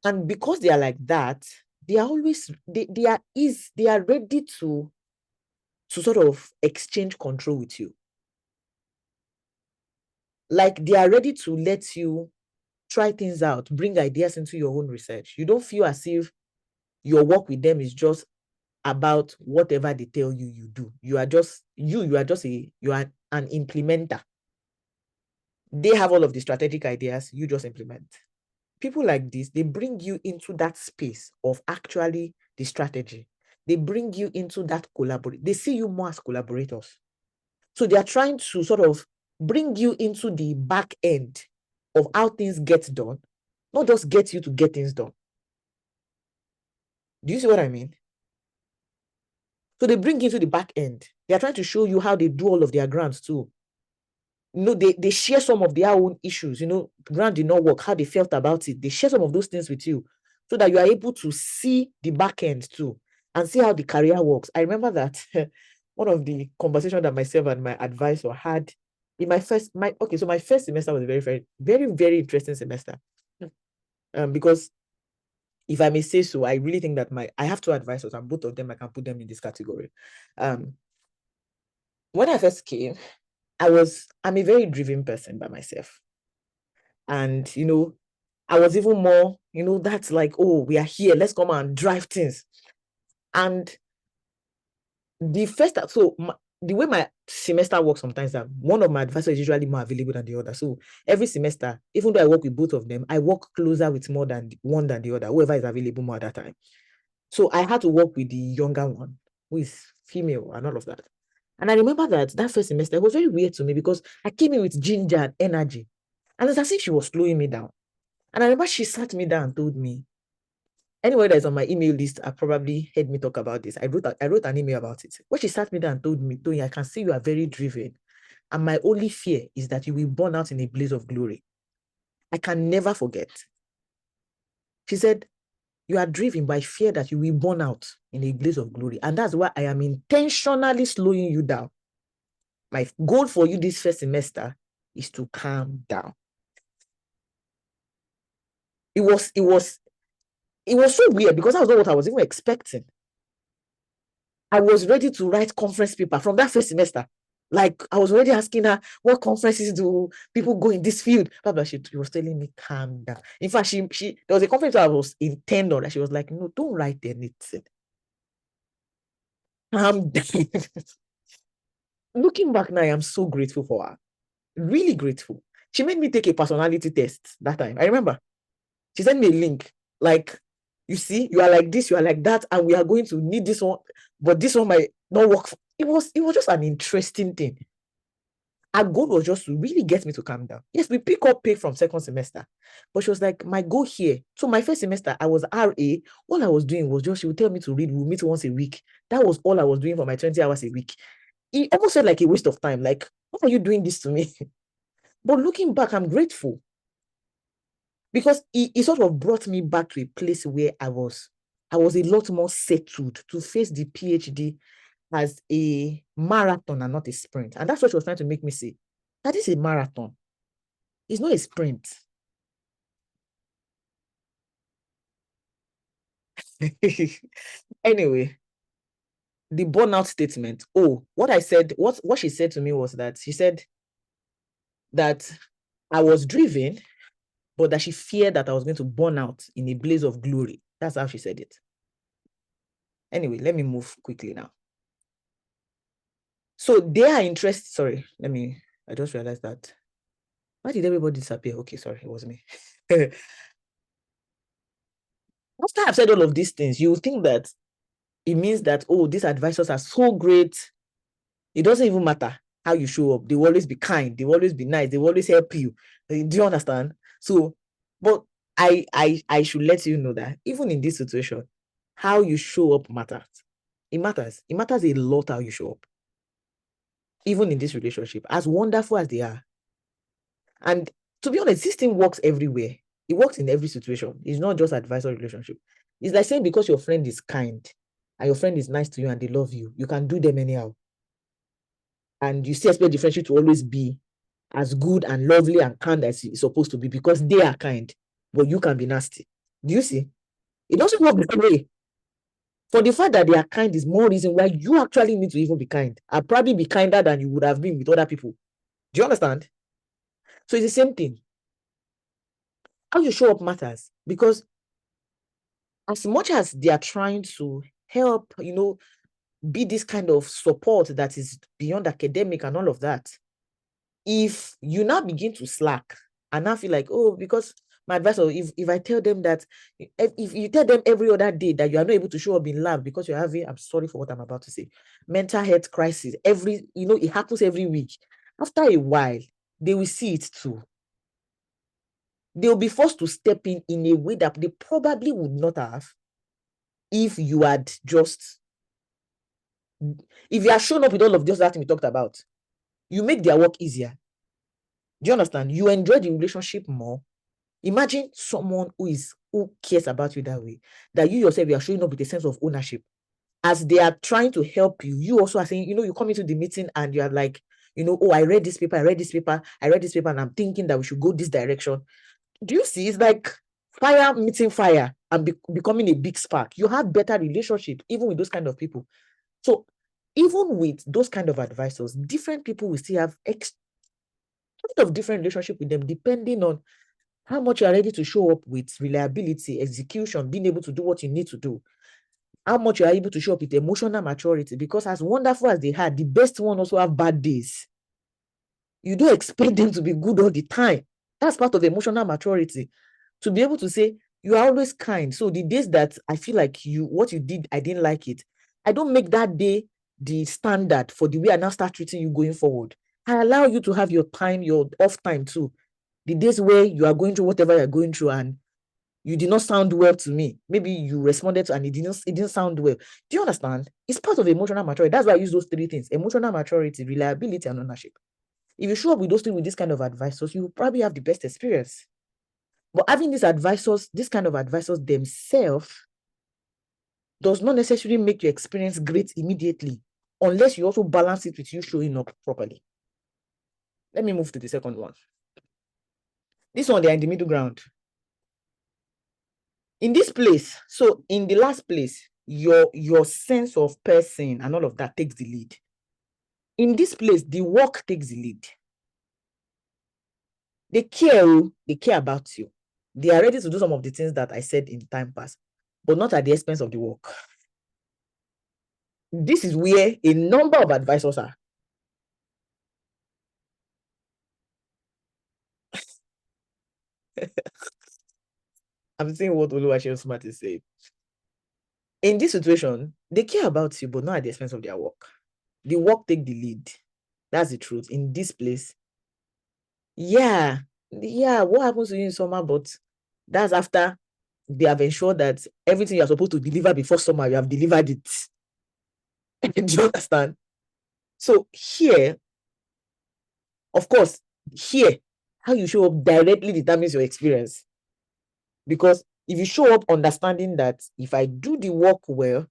And because they are like that, they are always they are ready to sort of exchange control with you. Like they are ready to let you try things out, bring ideas into your own research. You don't feel as if your work with them is just about whatever they tell you you do. You are an implementer. They have all of the strategic ideas, you just implement. People like this, they bring you into that space of actually the strategy. They bring you into that collaboration. They see you more as collaborators. So they are trying to sort of bring you into the back end of how things get done, not just get you to get things done. Do you see what I mean? So they bring you to the back end. They are trying to show you how they do all of their grants too. They share some of their own issues. Grant did not work, how they felt about it. They share some of those things with you so that you are able to see the back end too and see how the career works. I remember that one of the conversations that myself and my advisor had in my first semester was a very, very, very, very interesting semester. Because if I may say so, I really think that I have two advisors and both of them, I can put them in this category. When I first came, I'm a very driven person by myself. And, I was even more, that's like, oh, we are here, let's come and drive things. And the way my semester works sometimes, one of my advisors is usually more available than the other. So every semester, even though I work with both of them, I work closer with more than one than the other, whoever is available more at that time. So I had to work with the younger one, who is female and all of that. And I remember that first semester, it was very weird to me because I came in with ginger and energy. And it's as if she was slowing me down. And I remember she sat me down and told me, anyway, that's on my email list, I probably heard me talk about this. I wrote an email about it. When she sat me down and told me, Tony, I can see you are very driven. And my only fear is that you will burn out in a blaze of glory. I can never forget. She said, you are driven by fear that you will burn out in a blaze of glory. And that's why I am intentionally slowing you down. My goal for you this first semester is to calm down. It was so weird because that was not what I was even expecting. I was ready to write conference paper from that first semester. Like I was already asking her, what conferences do people go in this field? But she was telling me, calm down. In fact, she there was a conference I was intending on that she was like, no, don't write anything. Calm down. Looking back now, I am so grateful for her. Really grateful. She made me take a personality test that time. I remember. She sent me a link. Like, you see, you are like this, you are like that, and we are going to need this one. But this one, not work. It was just an interesting thing. Our goal was just to really get me to calm down. Yes, we pick up pay from second semester, but she was like, my goal here. So my first semester, I was RA. All I was doing was just, she would tell me to read. We'll meet once a week. That was all I was doing for my 20 hours a week. It almost felt like a waste of time. Like, why are you doing this to me? But looking back, I'm grateful because it sort of brought me back to a place where I was a lot more settled to face the PhD as a marathon and not a sprint. And that's what she was trying to make me say. That is a marathon. It's not a sprint. Anyway, the burnout statement. Oh, what I said, what she said to me was that she said that I was driven, but that she feared that I was going to burn out in a blaze of glory. That's how she said it. Anyway, let me move quickly now. So they are interested. Sorry, I just realized that. Why did everybody disappear? Okay, sorry, it was me. After I've said all of these things, you think that it means that, oh, these advisors are so great. It doesn't even matter how you show up. They will always be kind. They will always be nice. They will always help you. Do you understand? So, but I should let you know that even in this situation, how you show up matters. It matters. It matters a lot how you show up. Even in this relationship, as wonderful as they are. And to be honest, this thing works everywhere. It works in every situation. It's not just advisor relationship. It's like saying because your friend is kind and your friend is nice to you and they love you, you can do them anyhow. And you still expect the friendship to always be as good and lovely and kind as it's supposed to be because they are kind, but you can be nasty. Do you see? It doesn't work the way. For the fact that they are kind is more reason why you actually need to even be kind. I'll probably be kinder than you would have been with other people. Do you understand? So it's the same thing. How you show up matters because as much as they are trying to help, be this kind of support that is beyond academic and all of that, if you now begin to slack and now feel like, oh, because my advisor, if I tell them that, if you tell them every other day that you are not able to show up in lab because you're having, I'm sorry for what I'm about to say, mental health crisis, it happens every week. After a while, they will see it too. They'll be forced to step in a way that they probably would not have if you had just, if you had shown up with all of those that we talked about, you make their work easier. Do you understand? You enjoy the relationship more. Imagine someone who cares about you that way, that you yourself, you are showing up with a sense of ownership. As they are trying to help you, you also are saying, you come into the meeting and you are like, oh, I read this paper, and I'm thinking that we should go this direction. Do you see? It's like fire meeting fire and becoming a big spark. You have better relationship even with those kind of people. So even with those kind of advisors, different people will still have kind of different relationship with them depending on how much you are ready to show up with reliability, execution, being able to do what you need to do. How much you are able to show up with emotional maturity, because as wonderful as they had, the best one also have bad days. You don't expect them to be good all the time. That's part of emotional maturity. To be able to say, you are always kind. So the days that I feel like what you did, I didn't like it, I don't make that day the standard for the way I now start treating you going forward. I allow you to have your time, your off time too. The days where you are going through whatever you're going through and you did not sound well to me. Maybe you responded to and it didn't sound well. Do you understand? It's part of emotional maturity. That's why I use those three things: emotional maturity, reliability, and ownership. If you show up with those three with this kind of advisors, you will probably have the best experience. But having these advisors, this kind of advisors themselves, does not necessarily make your experience great immediately, unless you also balance it with you showing up properly. Let me move to the second one. This one, they're in the middle ground. In this place, so in the last place, your sense of person and all of that takes the lead. In this place, the work takes the lead. They care about you. They are ready to do some of the things that I said in time past, but not at the expense of the work. This is where a number of advisors are. I'm saying what Oluwaseun Smart is saying. In this situation, they care about you, but not at the expense of their work. The work take the lead. That's the truth. In this place, yeah, what happens to you in summer, but that's after they have ensured that everything you're supposed to deliver before summer, you have delivered it. Do you understand? So here, of course, here, how you show up directly determines your experience. Because if you show up understanding that if I do the work well,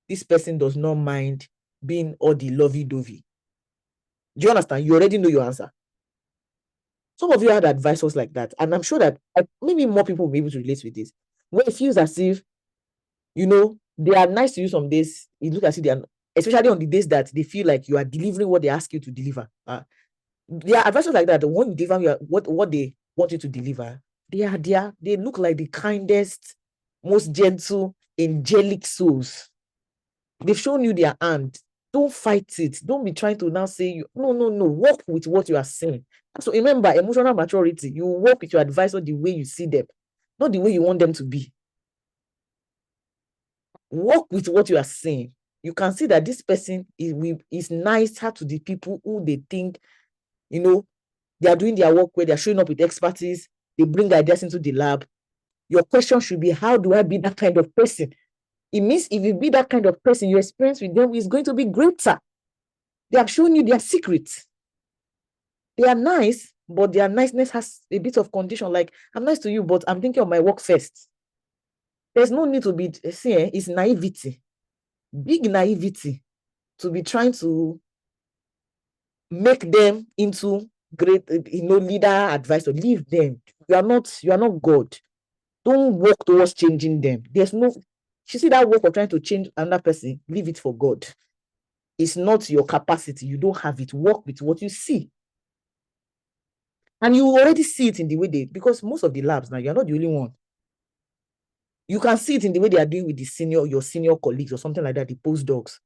this person does not mind being all the lovey-dovey. Do you understand? You already know your answer. Some of you had advisors like that, and I'm sure that maybe more people will be able to relate with this, where it feels as if, they are nice to you some days. It looks as if they are, especially on the days that they feel like you are delivering what they ask you to deliver. There are advisors like that. When you deliver what they want you to deliver, they look like the kindest, most gentle, angelic souls. They've shown you their hand. Don't fight it. Don't be trying to now say, no. Work with what you are saying. So remember, emotional maturity. You work with your advisor the way you see them, not the way you want them to be. Work with what you are saying. You can see that this person is nicer to the people who they think, they are doing their work where they are showing up with expertise. They bring ideas into the lab. Your question should be, how do I be that kind of person? It means if you be that kind of person, your experience with them is going to be greater. They have shown you their secrets. They are nice, but their niceness has a bit of condition. Like, I'm nice to you, but I'm thinking of my work first. There's no need to be, it's naivety. Big naivety to be trying to make them into great, leader, advisor. Leave them. You are not God. Don't work towards changing them. There's no, you see that work of trying to change another person, leave it for God. It's not your capacity. You don't have it. Work with what you see. And you already see it in the way because most of the labs now, you're not the only one. You can see it in the way they are doing with your senior colleagues or something like that, the postdocs.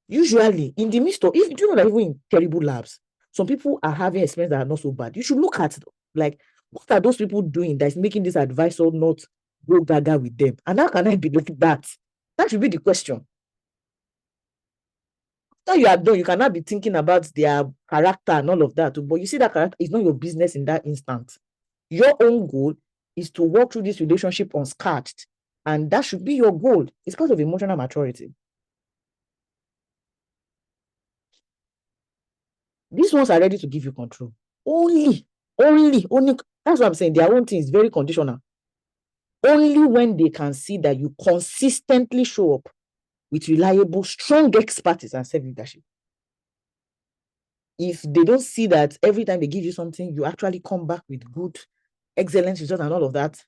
Usually, in the midst of, if you know that even in terrible labs, some people are having experiences that are not so bad. You should look at, like, what are those people doing that is making this advisor not go gaga with them? And how can I be like that? That should be the question. After you are done, you cannot be thinking about their character and all of that. But you see, that character is not your business in that instant. Your own goal is to walk through this relationship unscarred. And that should be your goal. It's part of emotional maturity. These ones are ready to give you control. Only. That's what I'm saying. Their own thing is very conditional. Only when they can see that you consistently show up with reliable, strong expertise and self-leadership. If they don't see that every time they give you something, you actually come back with good, excellent results and all of that,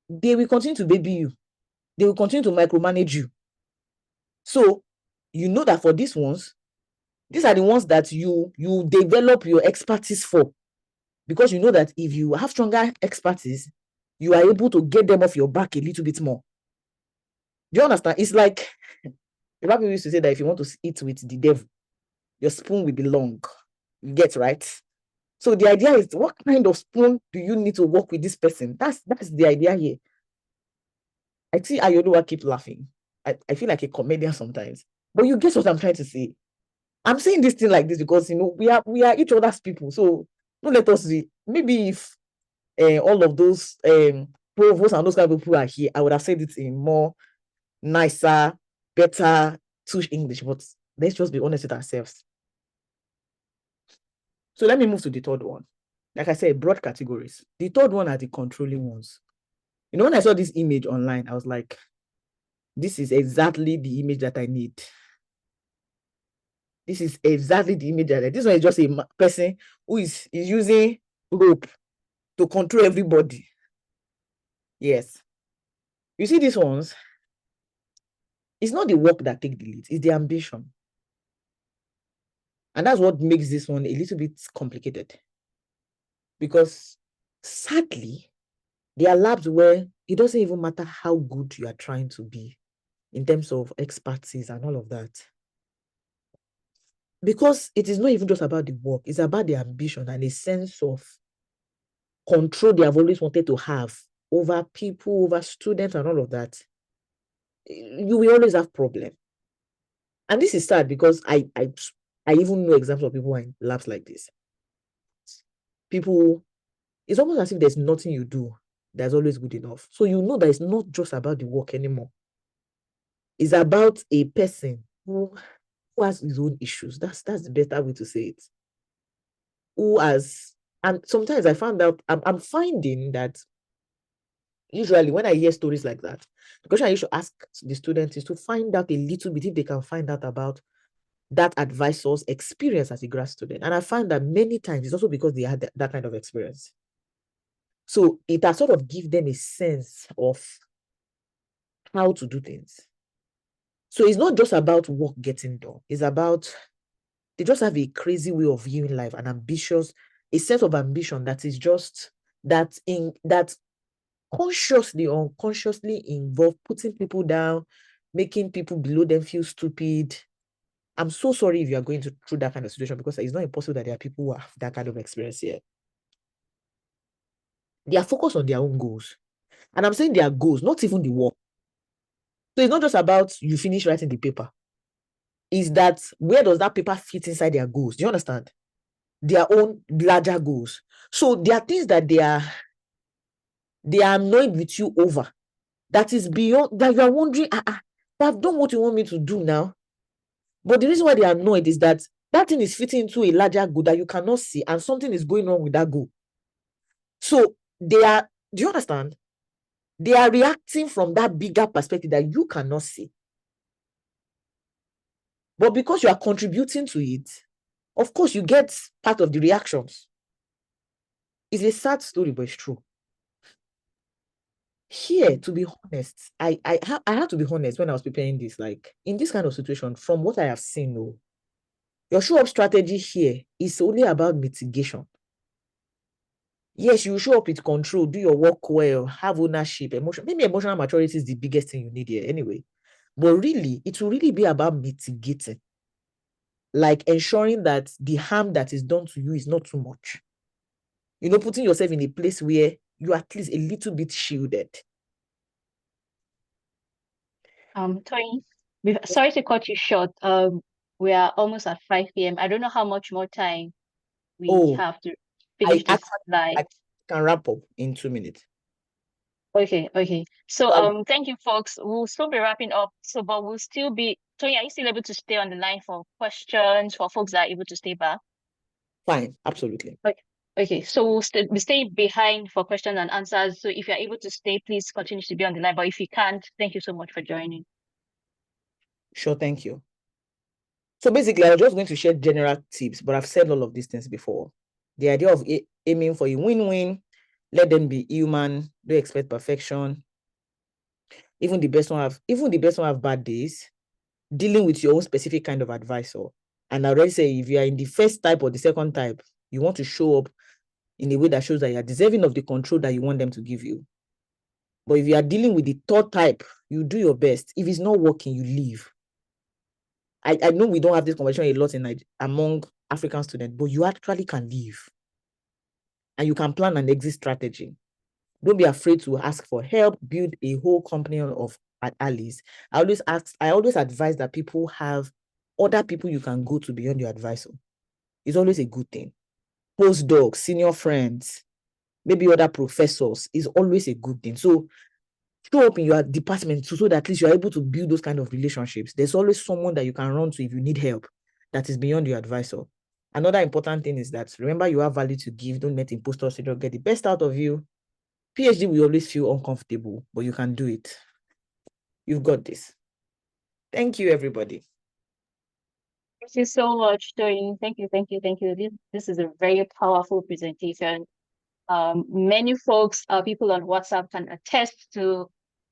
they will continue to baby you. They will continue to micromanage you. So, you know that for these ones, these are the ones that you develop your expertise for. Because you know that if you have stronger expertise, you are able to get them off your back a little bit more. Do you understand? It's like, people used to say that if you want to eat with the devil, your spoon will be long. You get right? So the idea is, what kind of spoon do you need to work with this person? That's the idea here. I see Ayoluwa keep laughing. I feel like a comedian sometimes. But you get what I'm trying to say. I'm saying this thing like this because, we are each other's people. So don't let us see. Maybe if all of those provosts and those kind of people are here, I would have said it in more nicer, better touch English. But let's just be honest with ourselves. So let me move to the third one. Like I said, broad categories. The third one are the controlling ones. When I saw this image online, I was like, this is exactly the image that I need. This is exactly the image that this one is just a person who is using rope to control everybody. Yes. You see these ones, it's not the work that takes the lead, it's the ambition. And that's what makes this one a little bit complicated. Because sadly, there are labs where it doesn't even matter how good you are trying to be in terms of expertise and all of that. Because it is not even just about the work, it's about the ambition and a sense of control they have always wanted to have over people, over students and all of that. you will always have problem. And this is sad because I even know examples of people who are in labs like this. People, it's almost as if there's nothing you do that's always good enough. So you know that it's not just about the work anymore. It's about a person who has his own issues. That's the better way to say it. Who has, and sometimes I found out, I'm finding that usually when I hear stories like that, the question I used to ask the students is to find out a little bit if they can find out about that advisor's experience as a grad student. And I find that many times it's also because they had that kind of experience. So it has sort of give them a sense of how to do things. So it's not just about work getting done. It's about, they just have a crazy way of viewing life, an ambitious, a sense of ambition that is just, that consciously or unconsciously involve putting people down, making people below them feel stupid. I'm so sorry if you are going through that kind of situation, because it's not impossible that there are people who have that kind of experience here. They are focused on their own goals. And I'm saying their goals, not even the work. So it's not just about you finish writing the paper. Is that, where does that paper fit inside their goals? Do you understand? Their own larger goals. So there are things that they are annoyed with you over, that is beyond, that you are wondering, I've done what you want me to do now. But the reason why they are annoyed is that that thing is fitting into a larger goal that you cannot see, and something is going on with that goal. So they are, do you understand? They are reacting from that bigger perspective that you cannot see. But because you are contributing to it, of course, you get part of the reactions. It's a sad story, but it's true. Here, to be honest, I had to be honest when I was preparing this. Like, in this kind of situation, from what I have seen, your show up strategy here is only about mitigation. Yes, you show up with control, do your work well, have ownership, emotion. Maybe emotional maturity is the biggest thing you need here anyway. But really, it will really be about mitigating. Like ensuring that the harm that is done to you is not too much. Putting yourself in a place where you're at least a little bit shielded. Tony, sorry to cut you short. We are almost at 5 p.m. I don't know how much more time we Oh, have to I finish this actually slide. I can wrap up in 2 minutes. Okay. So Um, thank you, folks. We'll still be wrapping up. So, but we'll still be, Tony, are you still able to stay on the line for questions for folks that are able to stay back? Fine, absolutely. Okay. So we'll be staying behind for questions and answers. So if you're able to stay, please continue to be on the line. But if you can't, thank you so much for joining. Sure, thank you. So basically, I was just going to share general tips, but I've said all of these things before. The idea of aiming for a win-win, let them be human, don't expect perfection. Even the best one have bad days. Dealing with your own specific kind of advisor. And I already say, if you are in the first type or the second type, you want to show up in a way that shows that you are deserving of the control that you want them to give you. But if you are dealing with the third type, you do your best. If it's not working, you leave. I know we don't have this conversation a lot among African students, but you actually can leave. And you can plan an exit strategy. Don't be afraid to ask for help, build a whole company of allies. I always advise that people have other people you can go to beyond your advisor. It's always a good thing. Postdocs, senior friends, maybe other professors is always a good thing. So show up in your department so that at least you're able to build those kind of relationships. There's always someone that you can run to if you need help that is beyond your advisor. Another important thing is that remember you have value to give. Don't let imposter syndrome get the best out of you. PhD will always feel uncomfortable, but you can do it. You've got this. Thank you, everybody. Thank you so much, Tony. Thank you. This is a very powerful presentation. Many folks, people on WhatsApp can attest to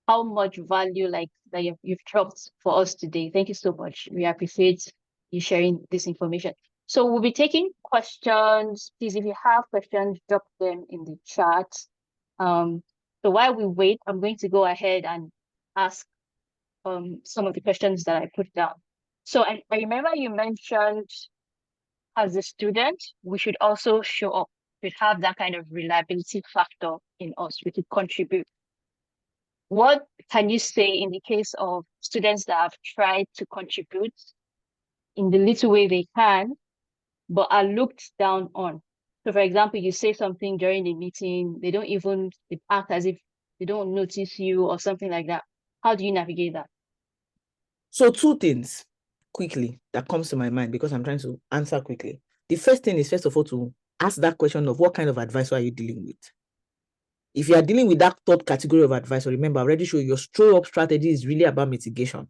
how much value that you've dropped for us today. Thank you so much. We appreciate you sharing this information. So we'll be taking questions. Please, if you have questions, drop them in the chat. So while we wait, I'm going to go ahead and ask some of the questions that I put down. So I remember you mentioned as a student, we should also show up. We have that kind of reliability factor in us. We could contribute. what can you say in the case of students that have tried to contribute in the little way they can, but are looked down on? So, for example, you say something during the meeting, they act as if they don't notice you or something like that. How do you navigate that? So two things quickly that comes to my mind because I'm trying to answer quickly. The first thing is, first of all, to ask that question of what kind of advisor are you dealing with? If you are dealing with that third category of advisor, remember, I already showed you your throw up strategy is really about mitigation.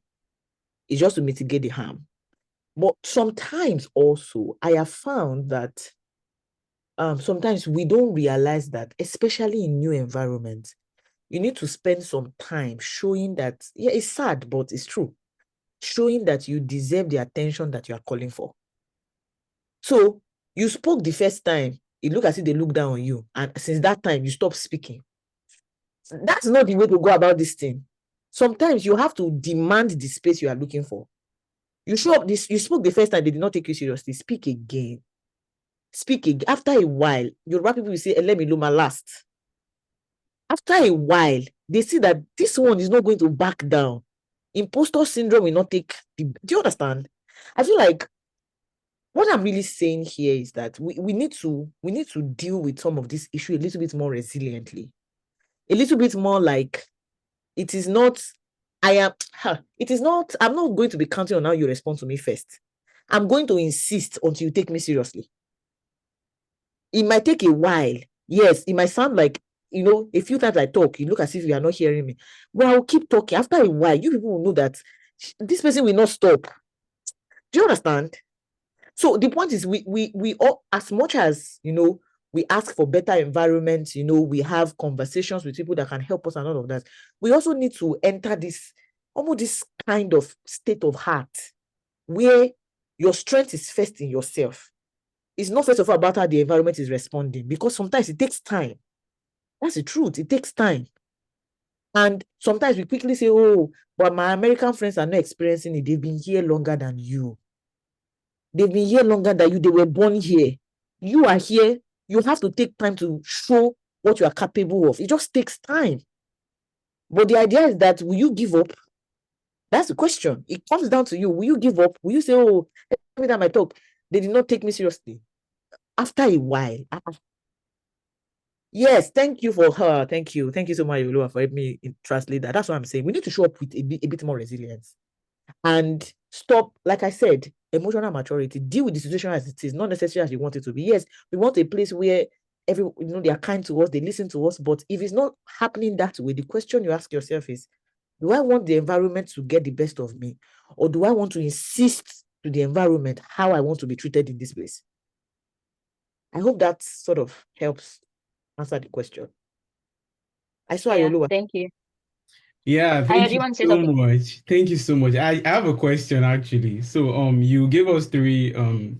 It's just to mitigate the harm. But sometimes also, I have found that sometimes we don't realize that, especially in new environments, you need to spend some time showing that, yeah, it's sad, but it's true. Showing that you deserve the attention that you are calling for. So you spoke the first time, it looked as if they look down on you. And since that time, you stop speaking. That's not the way to go about this thing. Sometimes you have to demand the space you are looking for. You show up this, you spoke the first time, they did not take you seriously. Speak again. Speak again. After a while, Yoruba people will say, let me know my last. After a while, they see that this one is not going to back down. Imposter syndrome will not take do you understand? I feel like what I'm really saying here is that we need to deal with some of this issue a little bit more resiliently, a little bit more like it is not I'm not going to be counting on how you respond to me first. I'm going to insist until you take me seriously. It might take a while. Yes, it might sound like, a few times I talk, you look as if you are not hearing me. But I'll keep talking. After a while, you people will know that this person will not stop. Do you understand? So the point is, we all, as much as, we ask for better environment, we have conversations with people that can help us and all of that. We also need to enter almost this kind of state of heart where your strength is first in yourself. It's not first of all about how the environment is responding, because sometimes it takes time. That's the truth. It takes time. And sometimes we quickly say, oh, but my American friends are not experiencing it. They've been here longer than you. They've been here longer than you. They were born here. You are here. You have to take time to show what you are capable of. It just takes time. But the idea is that, will you give up? That's the question. It comes down to you. Will you give up? Will you say, oh, every time I talk, they did not take me seriously? After a while. Yes, thank you for her. Thank you. Thank you so much, Yulua, for helping me translate that. That's what I'm saying. We need to show up with a bit more resilience. And stop, like I said, emotional maturity. Deal with the situation as it is, not necessarily as you want it to be. Yes, we want a place where they are kind to us, they listen to us. But if it's not happening that way, the question you ask yourself is, do I want the environment to get the best of me? Or do I want to insist to the environment how I want to be treated in this place? I hope that sort of helps answer the question. I saw Ayoluwa. Thank you. Yeah, I thank do you want to say so something. much. Thank you so much. I have a question actually. So you gave us three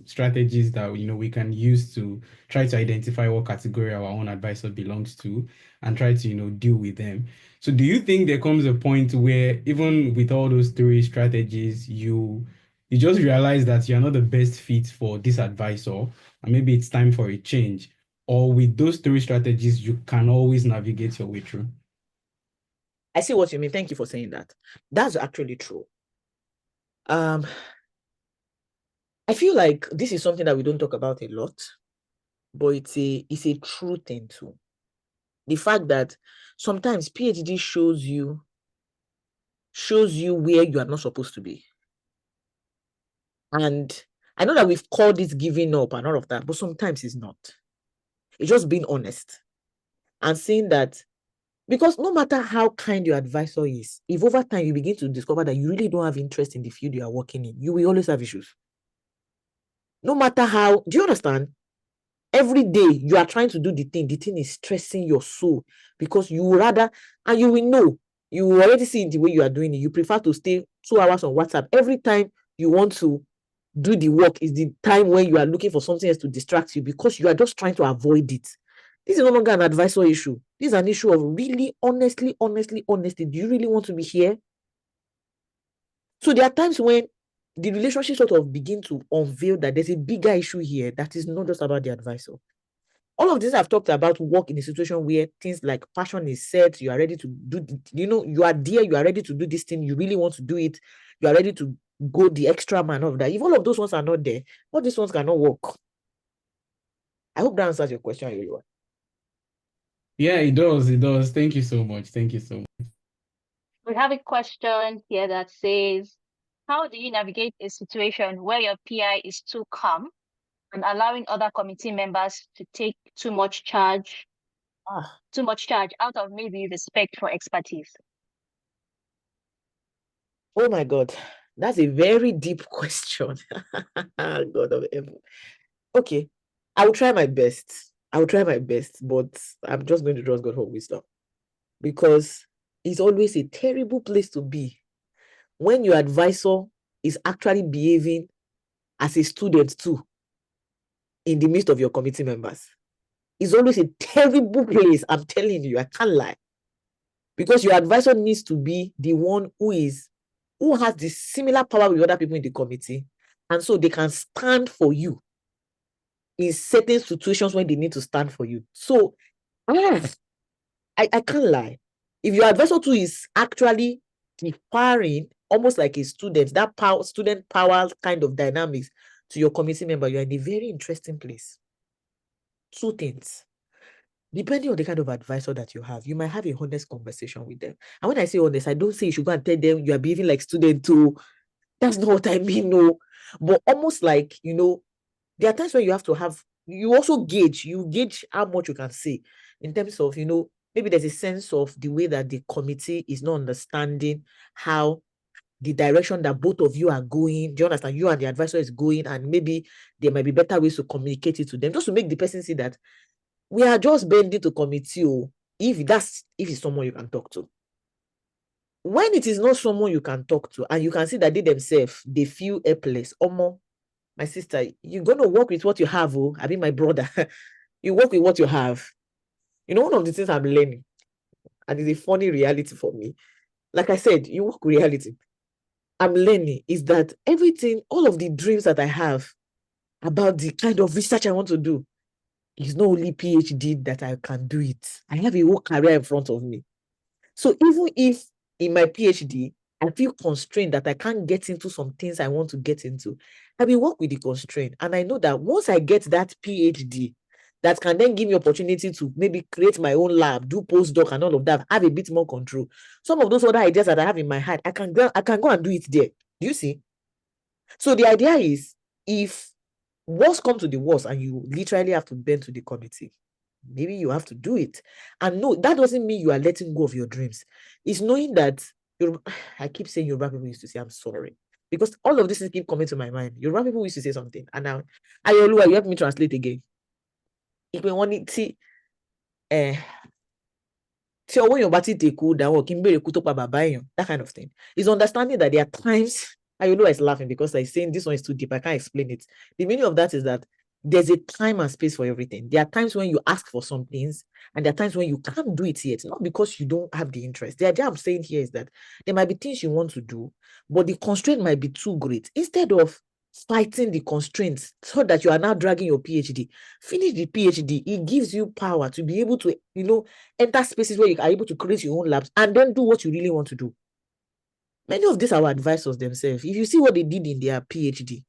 strategies that we can use to try to identify what category our own advisor belongs to and try to deal with them. So do you think there comes a point where even with all those three strategies, you just realize that you're not the best fit for this advisor and maybe it's time for a change? Or with those three strategies, you can always navigate your way through? I see what you mean. Thank you for saying that. That's actually true. I feel like this is something that we don't talk about a lot, but it's a true thing too. The fact that sometimes PhD shows you where you are not supposed to be. And I know that we've called this giving up and all of that, but sometimes it's not. It's just being honest and saying that, because no matter how kind your advisor is, if over time you begin to discover that you really don't have interest in the field you are working in, you will always have issues. No matter how, do you understand? Every day you are trying to do the thing is stressing your soul, because you rather, and you will know, you will already see in the way you are doing it, you prefer to stay 2 hours on WhatsApp. Every time you want to do the work is the time when you are looking for something else to distract you, because you are just trying to avoid it. This is no longer an advisor issue. This is an issue of really honestly, do you really want to be here? So there are times when the relationship sort of begin to unveil that there's a bigger issue here that is not just about the advisor. All of this I've talked about work in a situation where things like passion is set, you are ready to do, you are there, you are ready to do this thing, you really want to do it, you are ready to go the extra man of that. If all of those ones are not there, all these ones cannot work. I hope that answers your question, Yoruba. Yeah, it does. It does. Thank you so much. Thank you so much. We have a question here that says, how do you navigate a situation where your PI is too calm and allowing other committee members to take too much charge out of maybe respect for expertise? Oh my God, that's a very deep question. God of heaven. Okay, I will try my best. But I'm just going to trust God for wisdom, because it's always a terrible place to be when your advisor is actually behaving as a student too in the midst of your committee members. It's always a terrible place, I'm telling you, I can't lie. Because your advisor needs to be the one who has the similar power with other people in the committee, and so they can stand for you in certain situations when they need to stand for you. So I can't lie. If your advisor too is actually deferring, almost like a student, that student power kind of dynamics to your committee member, you're in a very interesting place. Two things. Depending on the kind of advisor that you have, you might have a honest conversation with them. And when I say honest, I don't say you should go and tell them you are behaving like student too. That's not what I mean, no. But almost like, there are times when you have to have, you also gauge how much you can say in terms of, maybe there's a sense of the way that the committee is not understanding how the direction that both of you are going. Do you understand? You and the advisor is going, and maybe there might be better ways to communicate it to them, just to make the person see that we are just bending to committee. If it's someone you can talk to. When it is not someone you can talk to, and you can see that they feel helpless, my sister, you're going to work with what you have. I mean, my brother, you work with what you have. One of the things I'm learning, and it's a funny reality for me, like I said, you work with reality. I'm learning is that everything, all of the dreams that I have about the kind of research I want to do, it's not only PhD that I can do it. I have a whole career in front of me. So even if in my PhD, I feel constrained that I can't get into some things I want to get into, I will work with the constraint. And I know that once I get that PhD, that can then give me opportunity to maybe create my own lab, do postdoc and all of that, have a bit more control. Some of those other ideas that I have in my head, I can go and do it there. Do you see? So the idea is, if worst come to the worst and you literally have to bend to the committee, maybe you have to do it. And no, that doesn't mean you are letting go of your dreams. It's knowing that I keep saying Yoruba people used to say, I'm sorry. Because all of this things keep coming to my mind. Yoruba people used to say something. And now, Ayoluwa, you help me translate again. If we want it, tí ọwọ́ èèyàn bá ti tèkú dáwọ́ kí n béèrè kú tó pa bàbá èèyàn, that kind of thing. It's understanding that there are times, Ayoluwa is laughing because I'm saying this one is too deep. I can't explain it. The meaning of that is that there's a time and space for everything. There are times when you ask for some things, and there are times when you can't do it yet, not because you don't have the interest. The idea I'm saying here is that there might be things you want to do, but the constraint might be too great. Instead of fighting the constraints so that you are now dragging your PhD, finish the PhD. It gives you power to be able to, enter spaces where you are able to create your own labs and then do what you really want to do. Many of these are our advisors themselves. If you see what they did in their PhD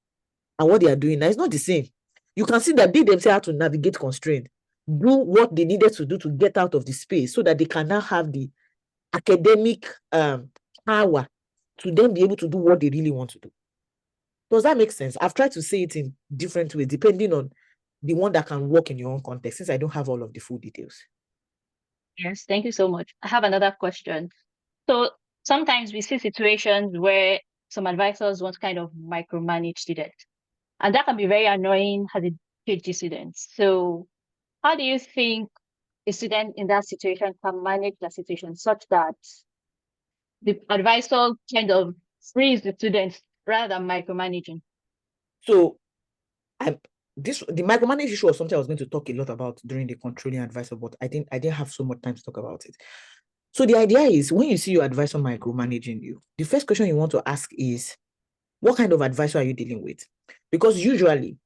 and what they are doing now, it's not the same. You can see that they themselves have to navigate constraint, do what they needed to do to get out of the space so that they can now have the academic power to then be able to do what they really want to do. Does that make sense? I've tried to say it in different ways, depending on the one that can work in your own context, since I don't have all of the full details. Yes, thank you so much. I have another question. So sometimes we see situations where some advisors want to kind of micromanage students, and that can be very annoying as a PhD student. So how do you think a student in that situation can manage the situation such that the advisor kind of frees the students rather than micromanaging? So the micromanage issue was something I was going to talk a lot about during the controlling advisor, but I didn't have so much time to talk about it. So the idea is, when you see your advisor micromanaging you, the first question you want to ask is, what kind of advisor are you dealing with? Because usually,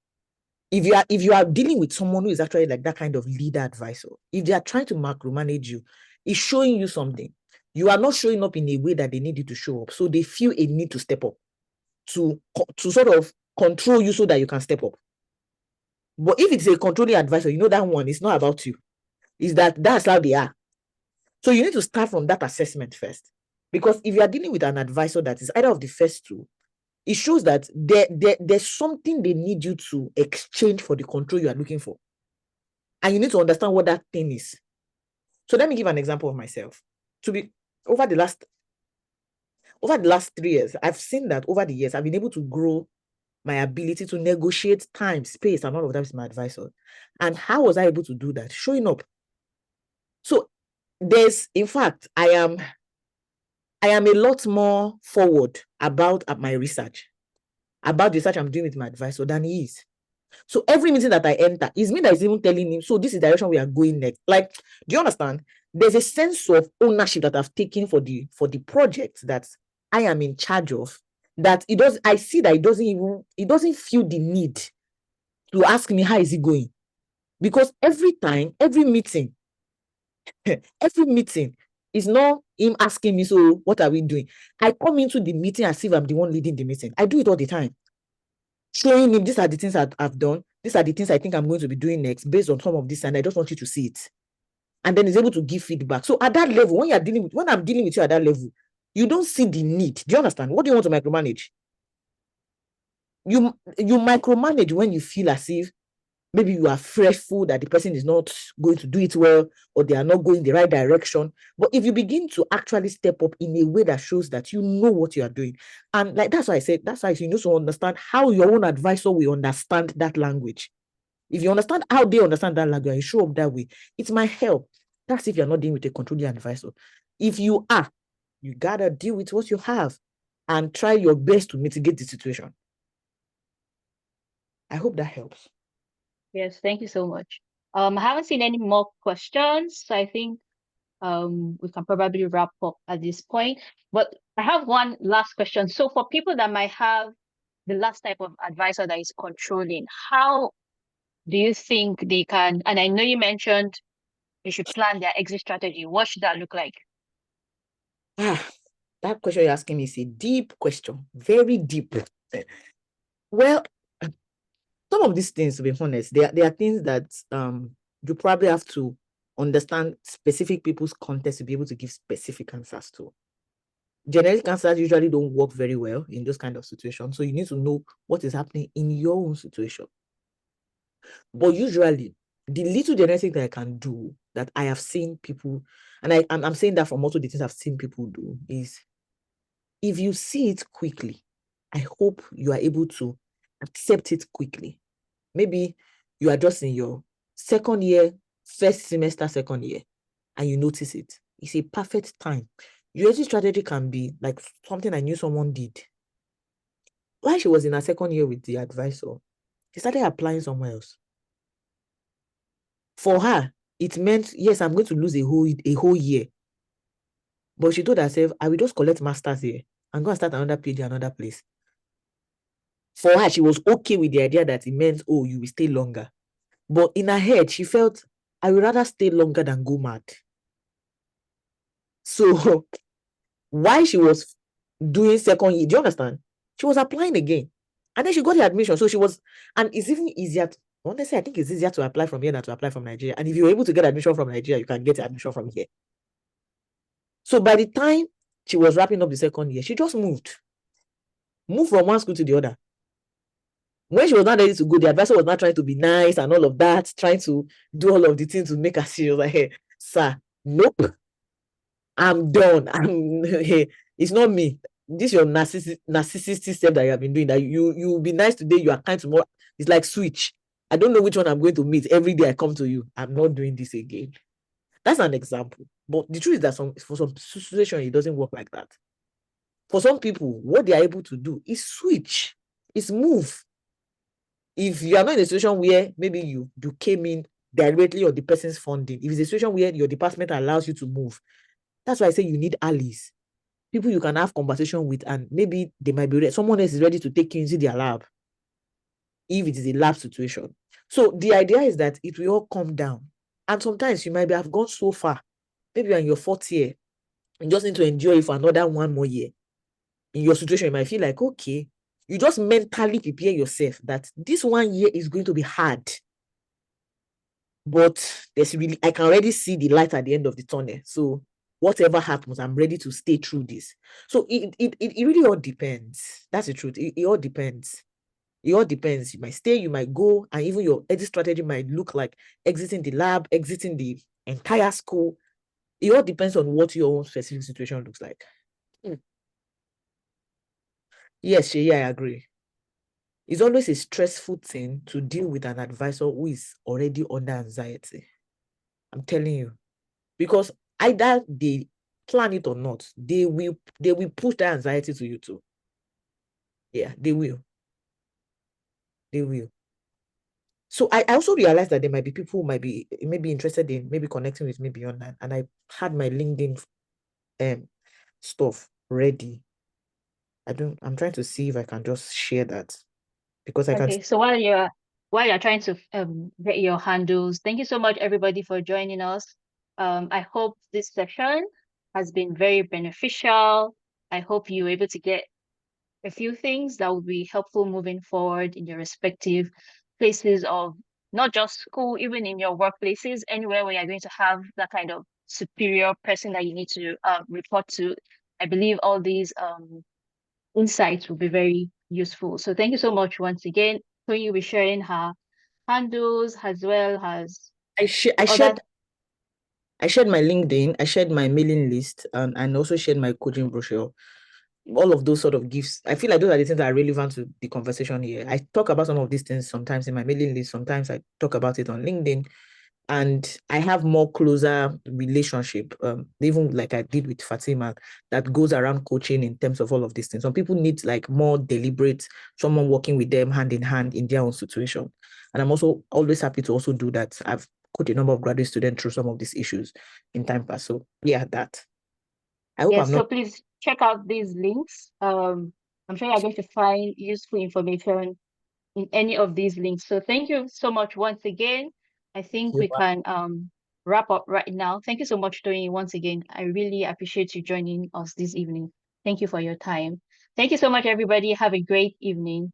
if you are dealing with someone who is actually like that kind of leader advisor, if they are trying to micromanage you, it's showing you something. You are not showing up in a way that they need you to show up. So they feel a need to step up to sort of control you so that you can step up. But if it's a controlling advisor, you know that one is not about you. Is that's how they are. So you need to start from that assessment first. Because if you are dealing with an advisor that is either of the first two, it shows that there's something they need you to exchange for the control you are looking for. And you need to understand what that thing is. So let me give an example of myself. Over the last 3 years, I've seen that over the years, I've been able to grow my ability to negotiate time, space, and all of that with my advisor. And how was I able to do that? Showing up. So in fact, I am a lot more forward about my research, about the research I'm doing with my advisor than he is. So every meeting that I enter is me that is even telling him, so this is the direction we are going next. Like, do you understand? There's a sense of ownership that I've taken for the project that I am in charge of, that I see that it doesn't feel the need to ask me how is it going. Because every meeting is not him asking me, so what are we doing? I come into the meeting as if I'm the one leading the meeting. I do it all the time. Showing him, these are the things I've done. These are the things I think I'm going to be doing next based on some of this, and I just want you to see it. And then he's able to give feedback. So at that level, when I'm dealing with you at that level, you don't see the need. Do you understand? What do you want to micromanage? You micromanage when you feel as if maybe you are fearful that the person is not going to do it well, or they are not going the right direction. But if you begin to actually step up in a way that shows that you know what you are doing, and like that's why I said, that's why you need to understand how your own advisor will understand that language. If you understand how they understand that language and you show up that way, it might help. That's if you're not dealing with a controlling advisor. If you are, you gotta deal with what you have and try your best to mitigate the situation. I hope that helps. Yes, thank you so much. I haven't seen any more questions, so I think we can probably wrap up at this point. But I have one last question. So for people that might have the last type of advisor that is controlling, how do you think they can, and I know you mentioned they should plan their exit strategy. What should that look like? That question you're asking me is a deep question, very deep. Well, some of these things, to be honest, there are things that you probably have to understand specific people's context to be able to give specific answers to. Generic answers usually don't work very well in those kind of situations. So you need to know what is happening in your own situation. But usually, the little generic that I can do, that I have seen people, and I'm saying that from also the things I've seen people do, is if you see it quickly, I hope you are able to accept it quickly. Maybe you are just in your first semester, second year, and you notice it. It's a perfect time. Your exit strategy can be like something I knew someone did. While she was in her second year with the advisor, she started applying somewhere else. For her, it meant, yes, I'm going to lose a whole year. But she told herself, I will just collect masters here. I'm going to start another PhD, another place. For her, she was okay with the idea that it meant, oh, you will stay longer. But in her head, she felt, I would rather stay longer than go mad. So while she was doing second year, do you understand? She was applying again. And then she got the admission. So she was, and it's even easier. Honestly, I think it's easier to apply from here than to apply from Nigeria. And if you're able to get admission from Nigeria, you can get admission from here. So by the time she was wrapping up the second year, she just moved from one school to the other. When she was not ready to go, the advisor was not trying to be nice and all of that, trying to do all of the things to make her serious. Like, hey, sir, nope, I'm done. Hey, it's not me. This is your narcissistic step that you have been doing. That you will be nice today, you are kind tomorrow. It's like switch. I don't know which one I'm going to meet. Every day I come to you, I'm not doing this again. That's an example. But the truth is that for some situation, it doesn't work like that. For some people, what they are able to do is switch, is move. If you are not in a situation where maybe you came in directly on the person's funding, if it's a situation where your department allows you to move, that's why I say you need allies. People you can have conversation with, and maybe they might be ready. Someone else is ready to take you into their lab. if it is a lab situation. So the idea is that it will all come down. And sometimes you might have gone so far. Maybe you're in your 4th year. You just need to endure it for another 1 more year. In your situation, you might feel like, okay, you just mentally prepare yourself that this 1 year is going to be hard. But I can already see the light at the end of the tunnel. So whatever happens, I'm ready to stay through this. So it really all depends. That's the truth. It all depends. It all depends. You might stay, you might go, and even your exit strategy might look like exiting the lab, exiting the entire school. It all depends on what your own specific situation looks like. Yes, Sheyi, I agree. It's always a stressful thing to deal with an advisor who is already under anxiety. I'm telling you. Because either they plan it or not, they will push that anxiety to you too. Yeah, they will. They will. So I also realized that there might be people who might be maybe interested in maybe connecting with me beyond that. And I had my LinkedIn stuff ready. I'm trying to see if I can just share that because I can. Okay, so while you're trying to get your handles, thank you so much everybody for joining us. I hope this session has been very beneficial. I hope you were able to get a few things that will be helpful moving forward in your respective places of not just school, even in your workplaces, anywhere where you're going to have that kind of superior person that you need to report to. I believe all these insights will be very useful. So thank you so much once again. Tony will be sharing her handles as well as I shared my LinkedIn, I shared my mailing list, and also shared my coaching brochure. All of those sort of gifts. I feel like those are the things that are relevant to the conversation here. I talk about some of these things sometimes in my mailing list, sometimes I talk about it on LinkedIn, and I have more closer relationship, even like I did with Fatima, that goes around coaching in terms of all of these things. Some people need like more deliberate, someone working with them hand in hand in their own situation. And I'm also always happy to also do that. I've coached a number of graduate students through some of these issues in time past. So yeah, that. I hope I'm yes, not. so please check out these links. I'm sure you're going to find useful information in any of these links. So thank you so much once again. I think we can wrap up right now. Thank you so much, Tony, once again. I really appreciate you joining us this evening. Thank you for your time. Thank you so much, everybody. Have a great evening.